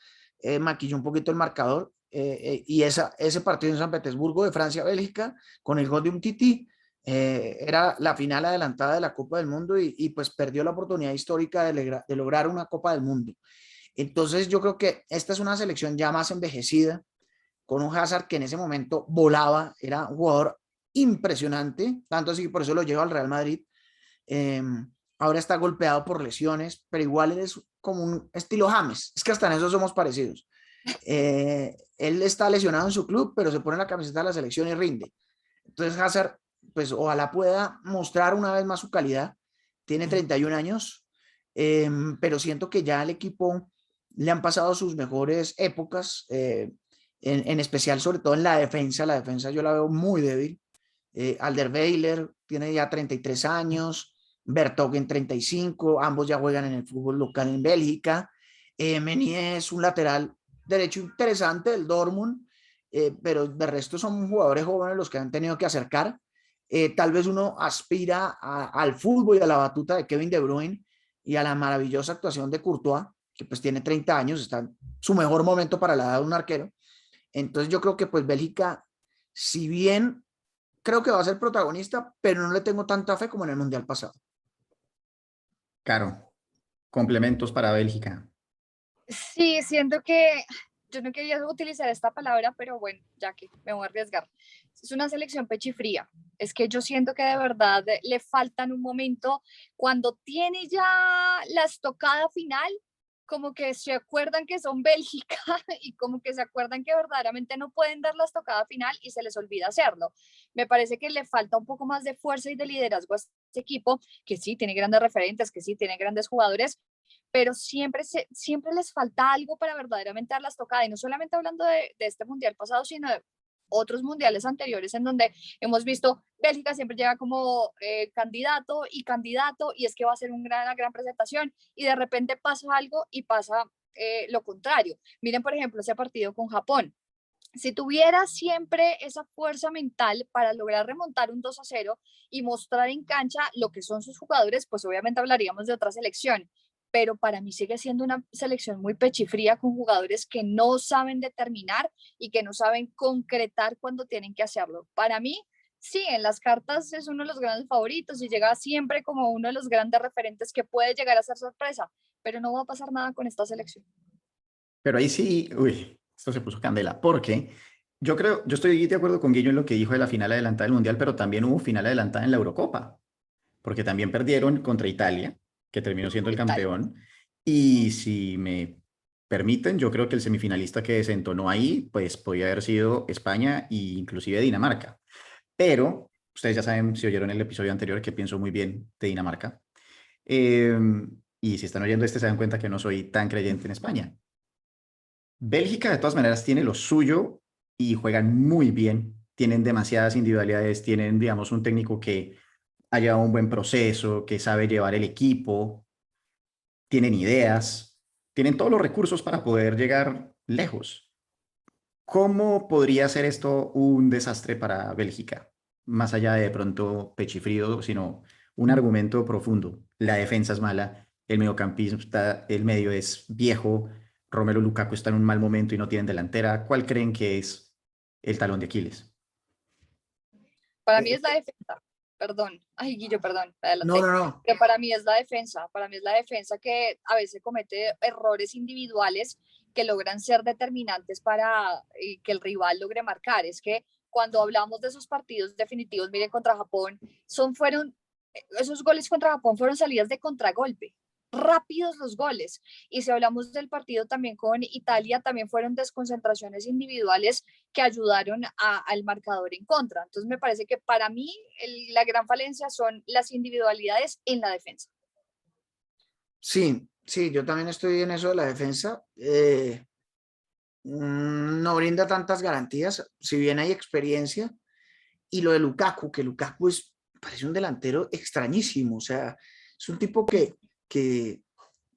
maquilló un poquito el marcador, y ese partido en San Petersburgo de Francia-Bélgica, con el gol de Umtiti, era la final adelantada de la Copa del Mundo y pues perdió la oportunidad histórica de lograr una Copa del Mundo. Entonces yo creo que esta es una selección ya más envejecida, con un Hazard que en ese momento volaba, era un jugador impresionante, tanto así que por eso lo lleva al Real Madrid. Eh, Ahora está golpeado por lesiones, pero igual él es como un estilo James, es que hasta en eso somos parecidos. Él está lesionado en su club, pero se pone la camiseta de la selección y rinde. Entonces Hazard, pues ojalá pueda mostrar una vez más su calidad. Tiene 31 años, pero siento que ya al equipo le han pasado sus mejores épocas, en especial sobre todo en la defensa. La defensa yo la veo muy débil. Alderweiler tiene ya 33 años, Vertonghen 35, ambos ya juegan en el fútbol local en Bélgica. Meunier es un lateral derecho interesante del Dortmund, pero de resto son jugadores jóvenes los que han tenido que acercar. Tal vez uno aspira al fútbol y a la batuta de Kevin De Bruyne y a la maravillosa actuación de Courtois, que pues tiene 30 años, está en su mejor momento para la edad de un arquero. Entonces yo creo que pues Bélgica, si bien creo que va a ser protagonista, pero no le tengo tanta fe como en el Mundial pasado. Caro, complementos para Bélgica. Sí, siento que yo no quería utilizar esta palabra, pero bueno, ya que me voy a arriesgar. Es una selección pechifría. Es que yo siento que de verdad le falta en un momento, cuando tiene ya la estocada final, como que se acuerdan que son Bélgica y como que se acuerdan que verdaderamente no pueden dar la estocada final y se les olvida hacerlo. Me parece que le falta un poco más de fuerza y de liderazgo a este equipo, que sí tiene grandes referentes, que sí tiene grandes jugadores, pero siempre les falta algo para verdaderamente dar las tocadas. Y no solamente hablando de este mundial pasado, sino de otros mundiales anteriores en donde hemos visto Bélgica siempre llega como candidato y es que va a ser una gran presentación y de repente pasa algo y pasa lo contrario. Miren, por ejemplo, ese partido con Japón. Si tuviera siempre esa fuerza mental para lograr remontar un 2-0 y mostrar en cancha lo que son sus jugadores, pues obviamente hablaríamos de otra selección. Pero para mí sigue siendo una selección muy pechifría con jugadores que no saben determinar y que no saben concretar cuando tienen que hacerlo. Para mí, sí, en las cartas es uno de los grandes favoritos y llega siempre como uno de los grandes referentes que puede llegar a ser sorpresa, pero no va a pasar nada con esta selección. Pero ahí sí, uy, esto se puso candela, porque yo estoy de acuerdo con Guillo en lo que dijo de la final adelantada del Mundial, pero también hubo final adelantada en la Eurocopa, porque también perdieron contra Italia, que terminó siendo el Italia. campeón, y si me permiten, yo creo que el semifinalista que desentonó ahí, pues podía haber sido España e inclusive Dinamarca. pero ustedes ya saben, si oyeron el episodio anterior, que pienso muy bien de Dinamarca. Y si están oyendo este, se dan cuenta que no soy tan creyente en España. Bélgica, de todas maneras, tiene lo suyo y juegan muy bien. Tienen demasiadas individualidades, tienen, digamos, un técnico que ha llevado un buen proceso, que sabe llevar el equipo, tienen ideas, tienen todos los recursos para poder llegar lejos. ¿Cómo podría ser esto un desastre para Bélgica? Más allá de pronto pechifrío, sino un argumento profundo. La defensa es mala, el mediocampista, el medio es viejo, Romelu Lukaku está en un mal momento y no tienen delantera. ¿Cuál creen que es el talón de Aquiles? Para mí Eh, es la defensa, perdón. Ay, Guillo, perdón, me no, adelanté. no, no. Pero para mí es la defensa que a veces comete errores individuales que logran ser determinantes para que el rival logre marcar. Es que cuando hablamos de esos partidos definitivos, miren, contra Japón, esos goles contra Japón fueron salidas de contragolpe, rápidos los goles. Y si hablamos del partido también con Italia, también fueron desconcentraciones individuales que ayudaron al marcador en contra. Entonces me parece que para mí la gran falencia son las individualidades en la defensa. Sí, sí, yo también estoy en eso de la defensa. No brinda tantas garantías, si bien hay experiencia. Y lo de Lukaku, que Lukaku parece un delantero extrañísimo. O sea, es un tipo que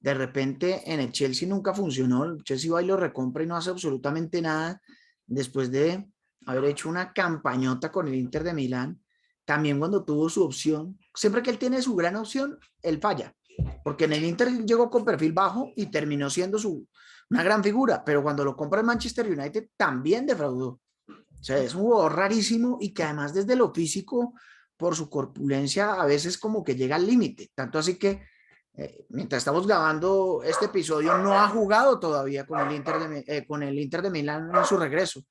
de repente en el Chelsea nunca funcionó. El Chelsea va y lo recompra y no hace absolutamente nada después de haber hecho una campañota con el Inter de Milán. También cuando tuvo su opción, siempre que él tiene su gran opción, él falla. Porque en el Inter llegó con perfil bajo y terminó siendo una gran figura, pero cuando lo compra el Manchester United también defraudó. O sea, es un jugador rarísimo y que además desde lo físico, por su corpulencia, a veces como que llega al límite. Tanto así que mientras estamos grabando este episodio, no ha jugado todavía con el Inter de Milán en su regreso.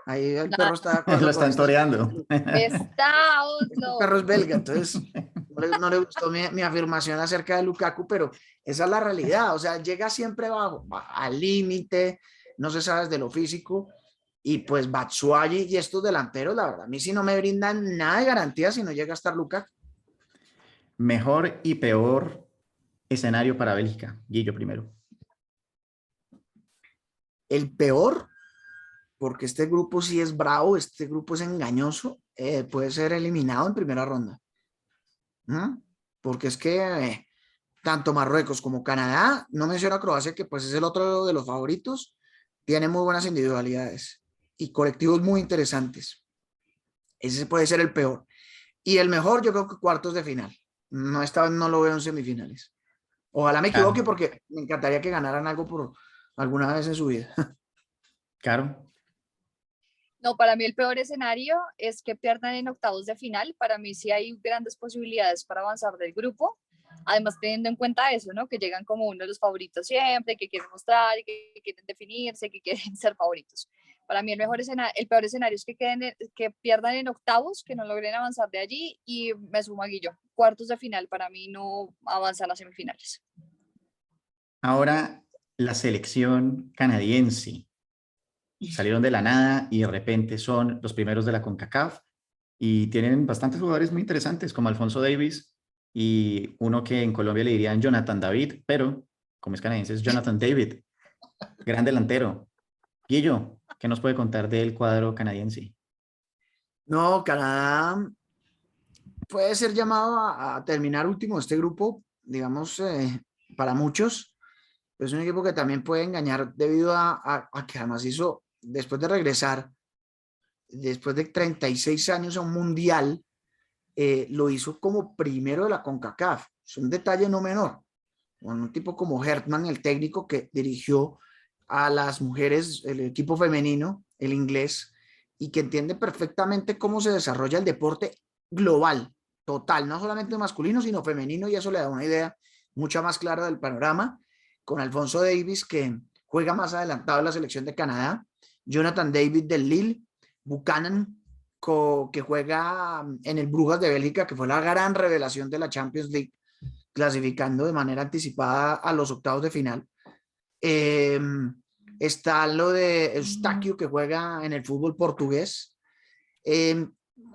Ahí el perro está de Lo acuerdo con están estas. toreando. Está Este Oslo. perro es belga, entonces no le gustó mi afirmación acerca de Lukaku, pero esa es la realidad. O sea, llega siempre bajo, al límite, no se sabe desde lo físico. Y pues Batshuayi y estos delanteros, la verdad, a mí sí no me brindan nada de garantía si no llega a estar Lukaku. Mejor y peor escenario para Bélgica. Guillo primero. El peor, porque este grupo sí es bravo, este grupo es engañoso, puede ser eliminado en primera ronda. ¿Mm? Porque es que tanto Marruecos como Canadá, no menciono a Croacia, que pues es el otro de los favoritos, tiene muy buenas individualidades y colectivos muy interesantes. Ese puede ser el peor. Y el mejor, yo creo que cuartos de final. No, esta vez no lo veo en semifinales. Ojalá me equivoque Claro, porque me encantaría que ganaran algo por alguna vez en su vida. claro. No, para mí el peor escenario es que pierdan en octavos de final. Para mí sí hay grandes posibilidades para avanzar del grupo. Además, teniendo en cuenta eso, ¿no? Que llegan como uno de los favoritos siempre, que quieren mostrar, que quieren definirse, que quieren ser favoritos. Para mí el peor escenario es que pierdan en octavos, que no logren avanzar de allí y me sumo a Guillo. Cuartos de final para mí no avanzan a semifinales. Ahora la selección canadiense. Salieron de la nada y de repente son los primeros de la CONCACAF y tienen bastantes jugadores muy interesantes como Alfonso Davis y uno que en Colombia le dirían Jonathan David, pero como es canadiense es Jonathan David, gran delantero. Guillo, ¿qué nos puede contar del cuadro canadiense? No, Canadá puede ser llamado a terminar último de este grupo, digamos, para muchos. Es un equipo que también puede engañar debido a que además hizo, después de regresar, después de 36 años a un mundial, lo hizo como primero de la CONCACAF. Es un detalle no menor. Con un tipo como Hertman, el técnico que dirigió a las mujeres, el equipo femenino, el inglés, y que entiende perfectamente cómo se desarrolla el deporte global, total, no solamente masculino, sino femenino, y eso le da una idea mucha más clara del panorama, con Alfonso Davis, que juega más adelantado en la selección de Canadá, Jonathan David del Lille, Buchanan, que juega en el Brujas de Bélgica, que fue la gran revelación de la Champions League, clasificando de manera anticipada a los octavos de final. Eh, Está lo de Eustaquio, que juega en el fútbol portugués.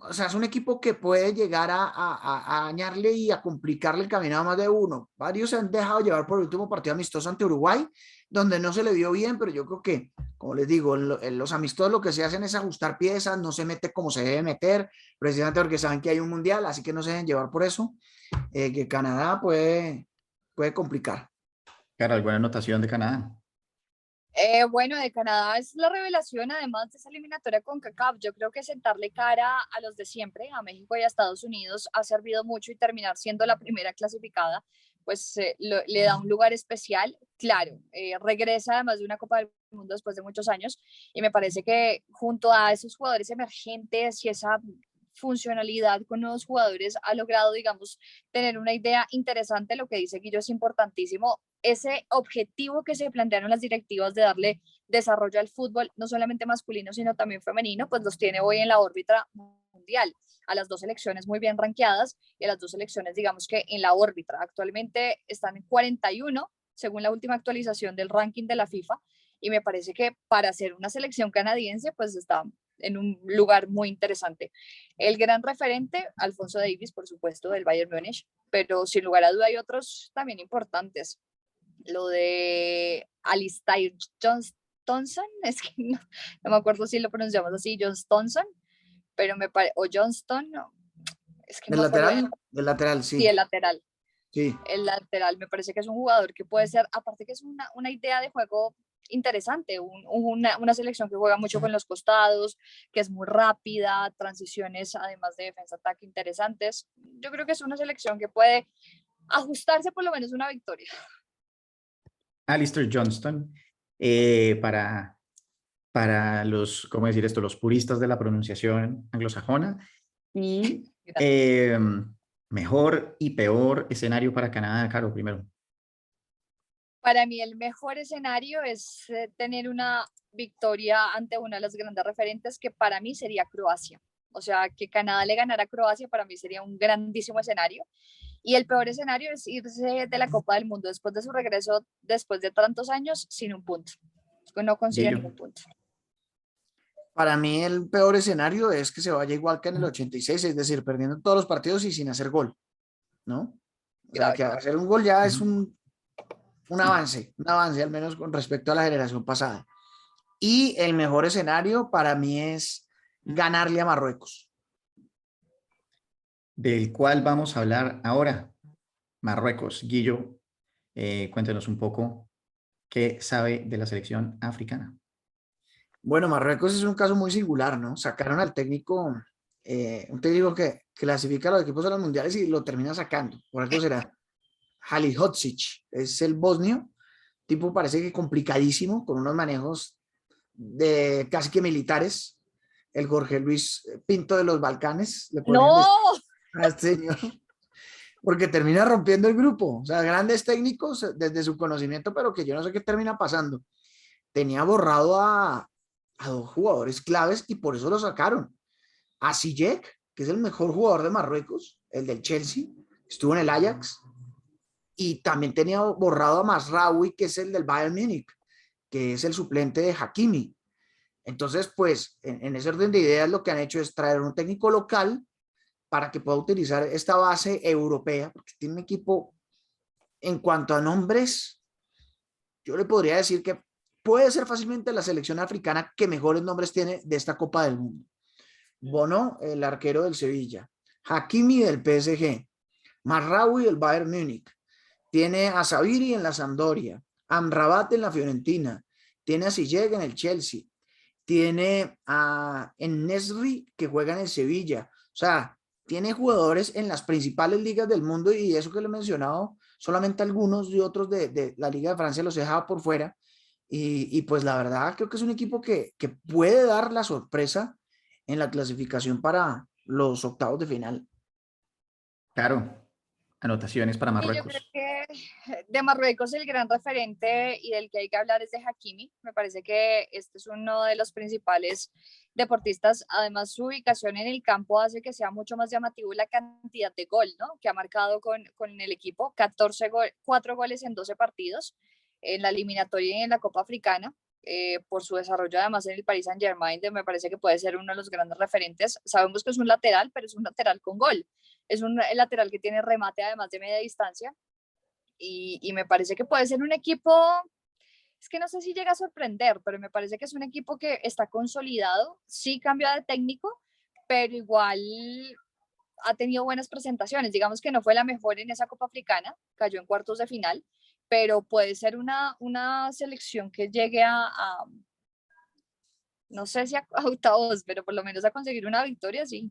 o sea, es un equipo que puede llegar a dañarle y a complicarle el camino a más de uno. Varios se han dejado llevar por el último partido amistoso ante Uruguay, donde no se le dio bien, pero yo creo que, como les digo, en los amistosos lo que se hacen es ajustar piezas, no se mete como se debe meter, precisamente porque saben que hay un mundial, así que no se deben llevar por eso, que Canadá puede complicar. Cara, alguna anotación de Canadá. Bueno, de Canadá es la revelación, además de esa eliminatoria con CACAF. Yo creo que sentarle cara a los de siempre, a México y a Estados Unidos, ha servido mucho y terminar siendo la primera clasificada, pues le da un lugar especial. Claro, regresa además de una Copa del Mundo después de muchos años y me parece que junto a esos jugadores emergentes y esa funcionalidad con nuevos jugadores ha logrado, digamos, tener una idea interesante. Lo que dice Guillo es importantísimo, ese objetivo que se plantearon las directivas de darle desarrollo al fútbol, no solamente masculino, sino también femenino, pues los tiene hoy en la órbita mundial, a las dos selecciones muy bien rankeadas y a las dos selecciones, digamos que en la órbita. Actualmente están en 41, según la última actualización del ranking de la FIFA, y me parece que para ser una selección canadiense, pues está en un lugar muy interesante. El gran referente, Alfonso Davies, por supuesto, del Bayern Múnich, pero sin lugar a duda hay otros también importantes. Lo de Alistair Johnston, es que no me acuerdo si lo pronunciamos así, Johnston, pero o Johnston, no, es que no me acuerdo. Del lateral, Sí, sí. el lateral. Sí. El lateral me parece que es un jugador que puede ser, aparte que es una idea de juego interesante, una selección que juega mucho con los costados, que es muy rápida, transiciones además de defensa-ataque interesantes. Yo creo que es una selección que puede ajustarse por lo menos una victoria. Alistair Johnston, para los, ¿cómo decir esto? Los puristas de la pronunciación anglosajona. Y mejor y peor escenario para Canadá, Caro, primero. Para mí el mejor escenario es tener una victoria ante una de las grandes referentes, que para mí sería Croacia. O sea, que Canadá le ganara a Croacia para mí sería un grandísimo escenario. Y el peor escenario es irse de la Copa del Mundo después de su regreso, después de tantos años, sin un punto. No consigue Guillo. ningún punto. Para mí el peor escenario es que se vaya igual que en el 86, es decir, perdiendo todos los partidos y sin hacer gol, ¿no? O sea, que hacer un gol ya es un avance al menos con respecto a la generación pasada. Y el mejor escenario para mí es ganarle a Marruecos. Del cual vamos a hablar ahora. Marruecos. Guillo, cuéntenos un poco qué sabe de la selección africana. Bueno, Marruecos es un caso muy singular, ¿no? Sacaron al técnico, un técnico que clasifica a los equipos a los mundiales y lo termina sacando. Por algo será. Halilhodzic, es el bosnio, tipo parece que complicadísimo, con unos manejos de casi que militares. El Jorge Luis Pinto de los Balcanes, le ponen ¡No! a este señor, porque termina rompiendo el grupo. O sea, grandes técnicos desde su conocimiento, pero que yo no sé qué termina pasando. Tenía borrado a dos jugadores claves y por eso lo sacaron. A Ziyech, que es el mejor jugador de Marruecos, el del Chelsea, estuvo en el Ajax, y también tenía borrado a Masraoui, que es el del Bayern Múnich, que es el suplente de Hakimi. Entonces, pues, en ese orden de ideas, lo que han hecho es traer un técnico local para que pueda utilizar esta base europea, porque tiene un equipo, en cuanto a nombres, yo le podría decir que puede ser fácilmente la selección africana que mejores nombres tiene de esta Copa del Mundo. Bono, el arquero del Sevilla, Hakimi del PSG, Masraoui del Bayern Múnich, tiene a Sabiri en la Sampdoria, Amrabat en la Fiorentina, tiene a Ziyech en el Chelsea, tiene a Nesri que juega en el Sevilla. O sea, tiene jugadores en las principales ligas del mundo, y eso que le he mencionado, solamente algunos y otros de la Liga de Francia los he dejado por fuera. Y pues la verdad creo que es un equipo que puede dar la sorpresa en la clasificación para los octavos de final. Claro, anotaciones para Sí, yo creo Marruecos. que de Marruecos el gran referente y del que hay que hablar es de Hakimi. Me parece que este es uno de los principales deportistas. Además, su ubicación en el campo hace que sea mucho más llamativo la cantidad de gol, ¿no?, que ha marcado con el equipo. 4 goles en 12 partidos en la eliminatoria y en la Copa Africana. por su desarrollo además en el Paris Saint-Germain, me parece que puede ser uno de los grandes referentes. Sabemos que es un lateral, pero es un lateral con gol. Es un lateral que tiene remate además de media distancia y me parece que puede ser un equipo, es que no sé si llega a sorprender, pero me parece que es un equipo que está consolidado, sí cambia de técnico, pero igual ha tenido buenas presentaciones. Digamos que no fue la mejor en esa Copa Africana, cayó en cuartos de final, pero puede ser una selección que llegue no sé si a octavos, pero por lo menos a conseguir una victoria, sí.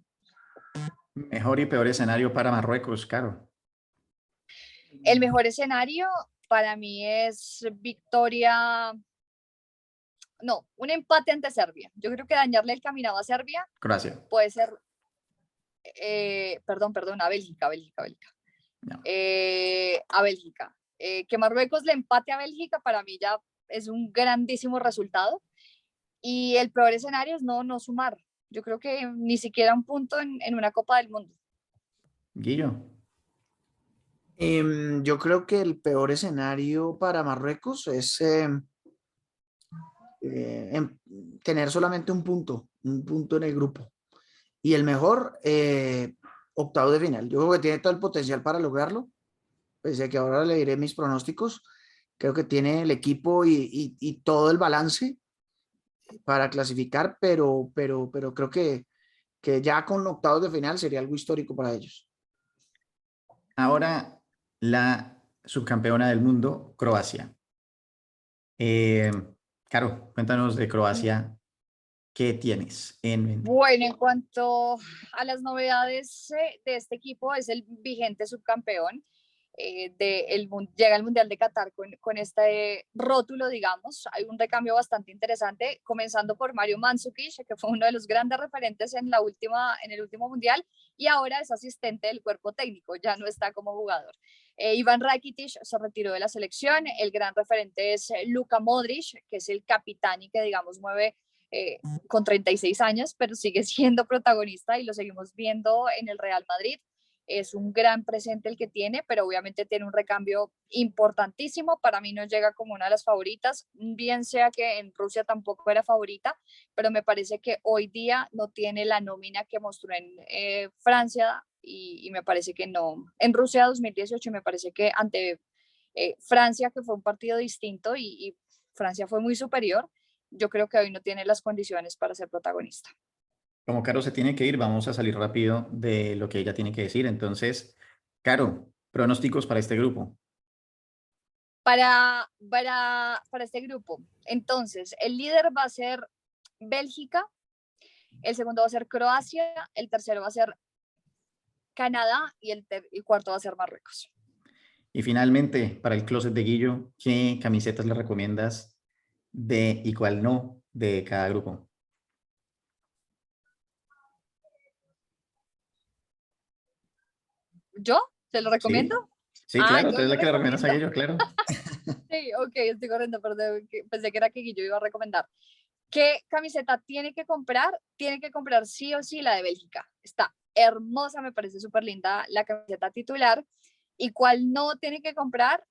Mejor y peor escenario para Marruecos, Caro. El mejor escenario para mí es victoria, no, un empate ante Serbia. Yo creo que dañarle el caminado a Serbia Croacia. puede ser, perdón, a Bélgica. No. A Bélgica. Que Marruecos le empate a Bélgica para mí ya es un grandísimo resultado. Y el peor escenario es no sumar. Yo creo que ni siquiera un punto en una Copa del Mundo. Guillo. Yo creo que el peor escenario para Marruecos es tener solamente un punto en el grupo. Y el mejor, octavos de final. Yo creo que tiene todo el potencial para lograrlo. Pese a que ahora le diré mis pronósticos, creo que tiene el equipo y todo el balance para clasificar, pero creo que ya con octavos de final sería algo histórico para ellos. Ahora la subcampeona del mundo, Croacia. Caro, cuéntanos de Croacia. ¿Qué tienes en mente? Bueno, en cuanto a las novedades de este equipo, es el vigente subcampeón. Llega al Mundial de Qatar con este rótulo, digamos. Hay un recambio bastante interesante, comenzando por Mario Mandžukić, que fue uno de los grandes referentes en el último Mundial, y ahora es asistente del cuerpo técnico, ya no está como jugador. Iván Rakitic se retiró de la selección, el gran referente es Luka Modric, que es el capitán y que, digamos, mueve con 36 años, pero sigue siendo protagonista y lo seguimos viendo en el Real Madrid. Es un gran presente el que tiene, pero obviamente tiene un recambio importantísimo. Para mí no llega como una de las favoritas, bien sea que en Rusia tampoco era favorita, pero me parece que hoy día no tiene la nómina que mostró en Francia y me parece que no. En Rusia 2018 me parece que ante Francia, que fue un partido distinto y Francia fue muy superior, yo creo que hoy no tiene las condiciones para ser protagonista. Como Caro se tiene que ir, vamos a salir rápido de lo que ella tiene que decir. Entonces, Caro, pronósticos para este grupo. Para este grupo, entonces, el líder va a ser Bélgica, el segundo va a ser Croacia, el tercero va a ser Canadá y el cuarto va a ser Marruecos. Y finalmente, para el closet de Guillo, ¿qué camisetas le recomiendas de y cuál no de cada grupo? ¿Yo? ¿Se lo recomiendo? Sí, claro, yo tú eres lo la que le recomiendas a recomiendo. Guillo, claro. Sí, ok, estoy corriendo, perdón, pensé que era que yo iba a recomendar. ¿Qué camiseta tiene que comprar? Tiene que comprar sí o sí la de Bélgica. Está hermosa, me parece súper linda la camiseta titular. ¿Y cuál no tiene que comprar?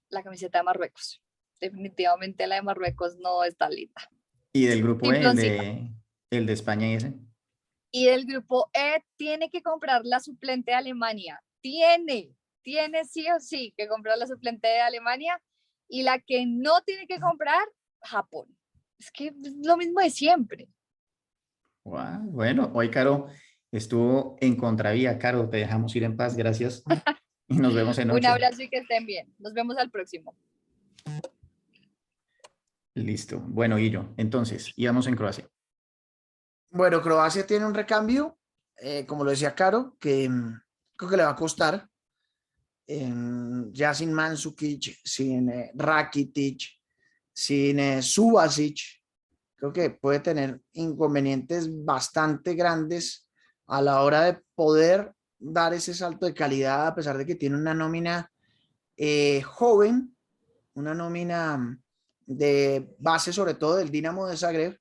La camiseta de Marruecos. Definitivamente la de Marruecos no está linda. Y del grupo E, Simploncita. el de España y ese. Y del grupo E tiene que comprar la suplente de Alemania. Tiene sí o sí que comprar la suplente de Alemania. Y la que no tiene que comprar, Japón. Es que es lo mismo de siempre. Wow, bueno, hoy Caro estuvo en contravía. Caro, te dejamos ir en paz, gracias. Y nos vemos en Un 8. abrazo y que estén bien. Nos vemos al próximo. Listo. Bueno, Guillo, entonces, íbamos en Croacia. Bueno, Croacia tiene un recambio, como lo decía Caro, que creo que le va a costar. Ya sin Mandžukić, sin Rakitic, sin Subasic, creo que puede tener inconvenientes bastante grandes a la hora de poder dar ese salto de calidad, a pesar de que tiene una nómina joven, una nómina de base sobre todo del Dinamo de Zagreb,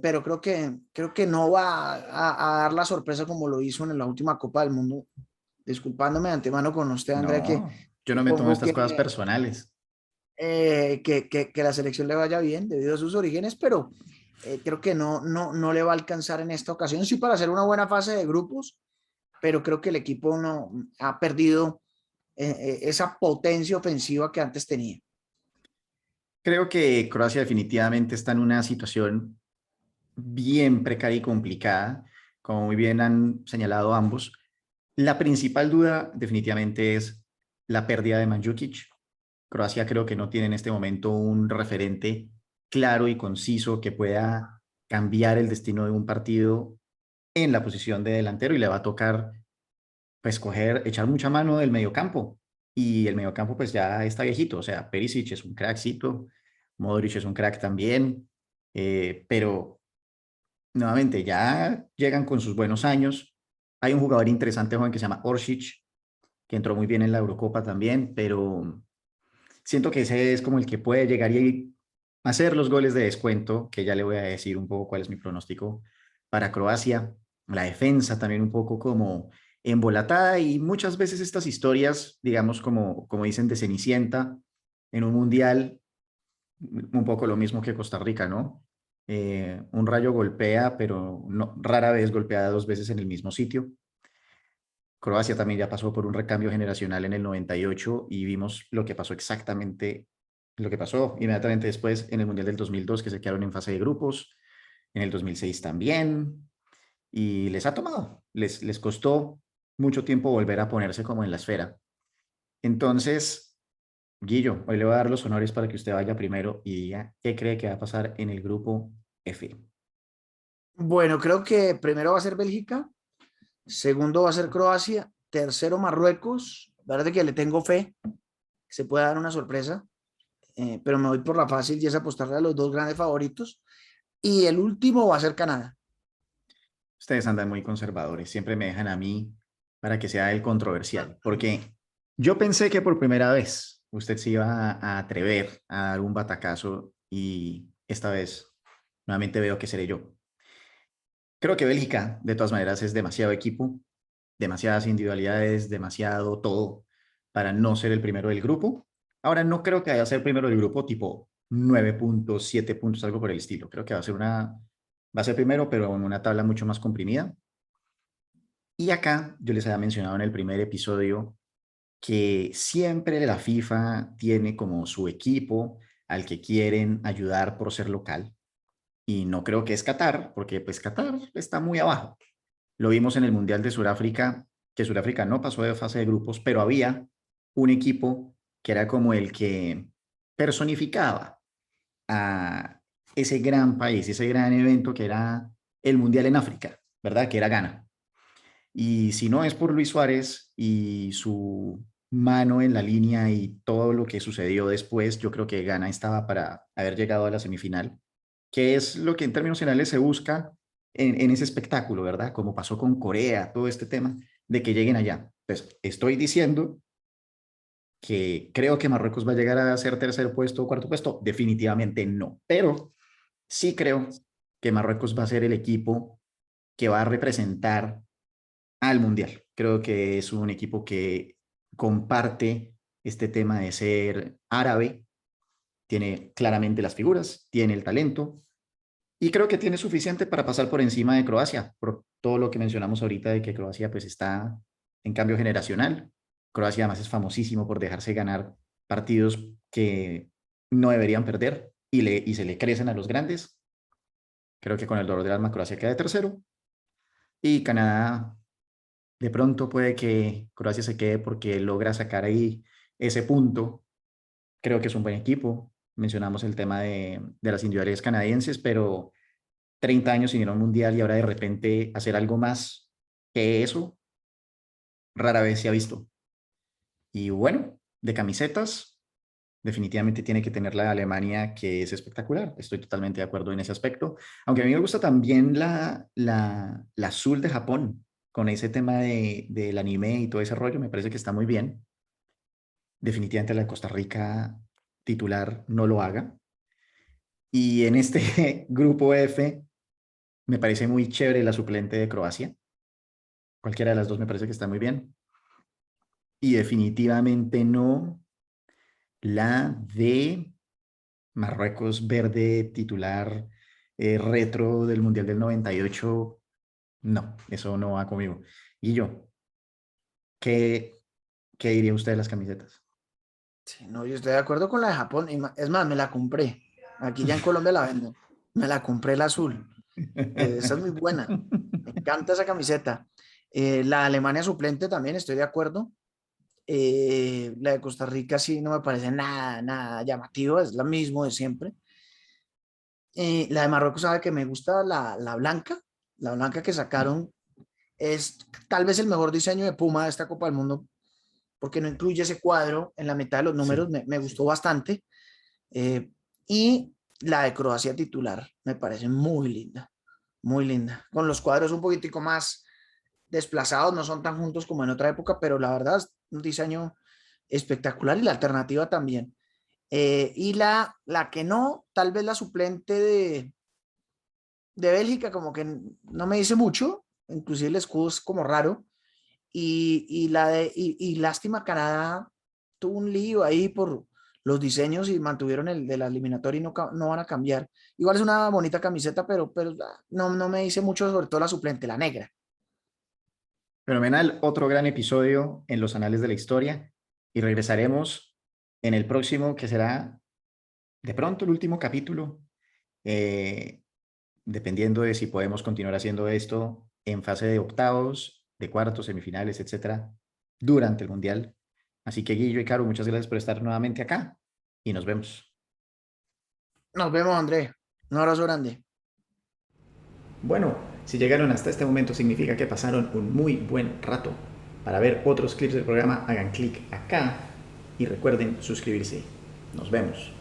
pero creo que no va a dar la sorpresa como lo hizo en la última Copa del Mundo. Disculpándome de antemano con usted, Andrea, que No, yo no me tomo supongo estas que cosas personales. que la selección le vaya bien debido a sus orígenes, pero creo que no le va a alcanzar en esta ocasión. Sí, para hacer una buena fase de grupos, pero creo que el equipo no ha perdido esa potencia ofensiva que antes tenía. Creo que Croacia definitivamente está en una situación bien precaria y complicada, como muy bien han señalado ambos. La principal duda definitivamente es la pérdida de Mandžukić. Croacia creo que no tiene en este momento un referente claro y conciso que pueda cambiar el destino de un partido en la posición de delantero y le va a tocar pues echar mucha mano del mediocampo. Y el mediocampo pues ya está viejito, o sea, Perisic es un crackcito, Modric es un crack también, pero nuevamente ya llegan con sus buenos años. Hay un jugador interesante joven que se llama Orsic, que entró muy bien en la Eurocopa también, pero siento que ese es como el que puede llegar y hacer los goles de descuento, que ya le voy a decir un poco cuál es mi pronóstico para Croacia. La defensa también un poco como embolatada y muchas veces estas historias, digamos, como dicen de Cenicienta en un mundial, un poco lo mismo que Costa Rica, ¿no? Un rayo golpea, pero no, rara vez golpea dos veces en el mismo sitio. Croacia también ya pasó por un recambio generacional en el 98 y vimos lo que pasó exactamente, lo que pasó inmediatamente después en el Mundial del 2002, que se quedaron en fase de grupos, en el 2006 también, y les ha tomado, les costó mucho tiempo volver a ponerse como en la esfera. Entonces, Guillo, hoy le voy a dar los honores para que usted vaya primero y diga qué cree que va a pasar en el grupo F. Bueno, creo que primero va a ser Bélgica, segundo va a ser Croacia, tercero Marruecos. La verdad es que le tengo fe, se puede dar una sorpresa, pero me voy por la fácil y es apostarle a los dos grandes favoritos. Y el último va a ser Canadá. Ustedes andan muy conservadores, siempre me dejan a mí para que sea el controversial, porque yo pensé que por primera vez usted se iba a atrever a dar un batacazo y esta vez nuevamente veo que seré yo. Creo que Bélgica, de todas maneras, es demasiado equipo, demasiadas individualidades, demasiado todo para no ser el primero del grupo. Ahora, no creo que vaya a ser primero del grupo tipo 9 puntos, 7 puntos, algo por el estilo. Creo que va a ser primero, pero en una tabla mucho más comprimida. Y acá yo les había mencionado en el primer episodio que siempre la FIFA tiene como su equipo al que quieren ayudar por ser local. Y no creo que es Qatar, porque pues Qatar está muy abajo. Lo vimos en el Mundial de Sudáfrica, que Sudáfrica no pasó de fase de grupos, pero había un equipo que era como el que personificaba a ese gran país, ese gran evento que era el Mundial en África, ¿verdad? Que era Ghana. Y si no es por Luis Suárez y su mano en la línea y todo lo que sucedió después, yo creo que Ghana estaba para haber llegado a la semifinal, que es lo que en términos generales se busca en ese espectáculo, ¿verdad? Como pasó con Corea, todo este tema de que lleguen allá. Entonces, estoy diciendo que creo que Marruecos va a llegar a ser tercer puesto o cuarto puesto. Definitivamente no, pero sí creo que Marruecos va a ser el equipo que va a representar al Mundial. Creo que es un equipo que comparte este tema de ser árabe, tiene claramente las figuras, tiene el talento y creo que tiene suficiente para pasar por encima de Croacia, por todo lo que mencionamos ahorita de que Croacia pues está en cambio generacional. Croacia además es famosísimo por dejarse ganar partidos que no deberían perder y se le crecen a los grandes. Creo que con el dolor del alma Croacia queda de tercero y Canadá de pronto puede que Croacia se quede porque logra sacar ahí ese punto. Creo que es un buen equipo. Mencionamos el tema de las individualidades canadienses, pero 30 años sin ir a un mundial y ahora de repente hacer algo más que eso, rara vez se ha visto. Y bueno, de camisetas, definitivamente tiene que tener la Alemania, que es espectacular. Estoy totalmente de acuerdo en ese aspecto. Aunque a mí me gusta también la azul de Japón, con ese tema del anime y todo ese rollo, me parece que está muy bien. Definitivamente la de Costa Rica titular no lo haga. Y en este grupo F, me parece muy chévere la suplente de Croacia. Cualquiera de las dos me parece que está muy bien. Y definitivamente no La de Marruecos verde titular retro del Mundial del 98. No, eso no va conmigo. Y yo, ¿qué, qué diría usted de las camisetas? Sí, no, yo estoy de acuerdo con la de Japón. Es más, me la compré. Aquí ya en Colombia la venden. Me la compré la azul. Esa es muy buena. Me encanta esa camiseta. La de Alemania suplente también estoy de acuerdo. La de Costa Rica sí no me parece nada, nada llamativo. Es la mismo de siempre. La de Marruecos sabe que me gusta la blanca. La blanca que sacaron es tal vez el mejor diseño de Puma de esta Copa del Mundo porque no incluye ese cuadro en la mitad de los números. Sí. Me gustó bastante. Eh, y la de Croacia titular me parece muy linda, con los cuadros un poquitico más desplazados, no son tan juntos como en otra época, pero la verdad es un diseño espectacular y la alternativa también. Y la que no, tal vez la suplente de Bélgica, como que no me dice mucho, inclusive el escudo es como raro, y lástima, Canadá tuvo un lío ahí por los diseños y mantuvieron el de la eliminatoria y no van a cambiar. Igual es una bonita camiseta, pero no me dice mucho, sobre todo la suplente, la negra. Fenomenal, otro gran episodio en los anales de la historia y regresaremos en el próximo, que será de pronto el último capítulo, eh, dependiendo de si podemos continuar haciendo esto en fase de octavos, de cuartos, semifinales, etcétera, durante el Mundial. Así que Guillo y Caro, muchas gracias por estar nuevamente acá y nos vemos. Nos vemos, André. Un abrazo grande. Bueno, si llegaron hasta este momento significa que pasaron un muy buen rato. Para ver otros clips del programa hagan clic acá y recuerden suscribirse. Nos vemos.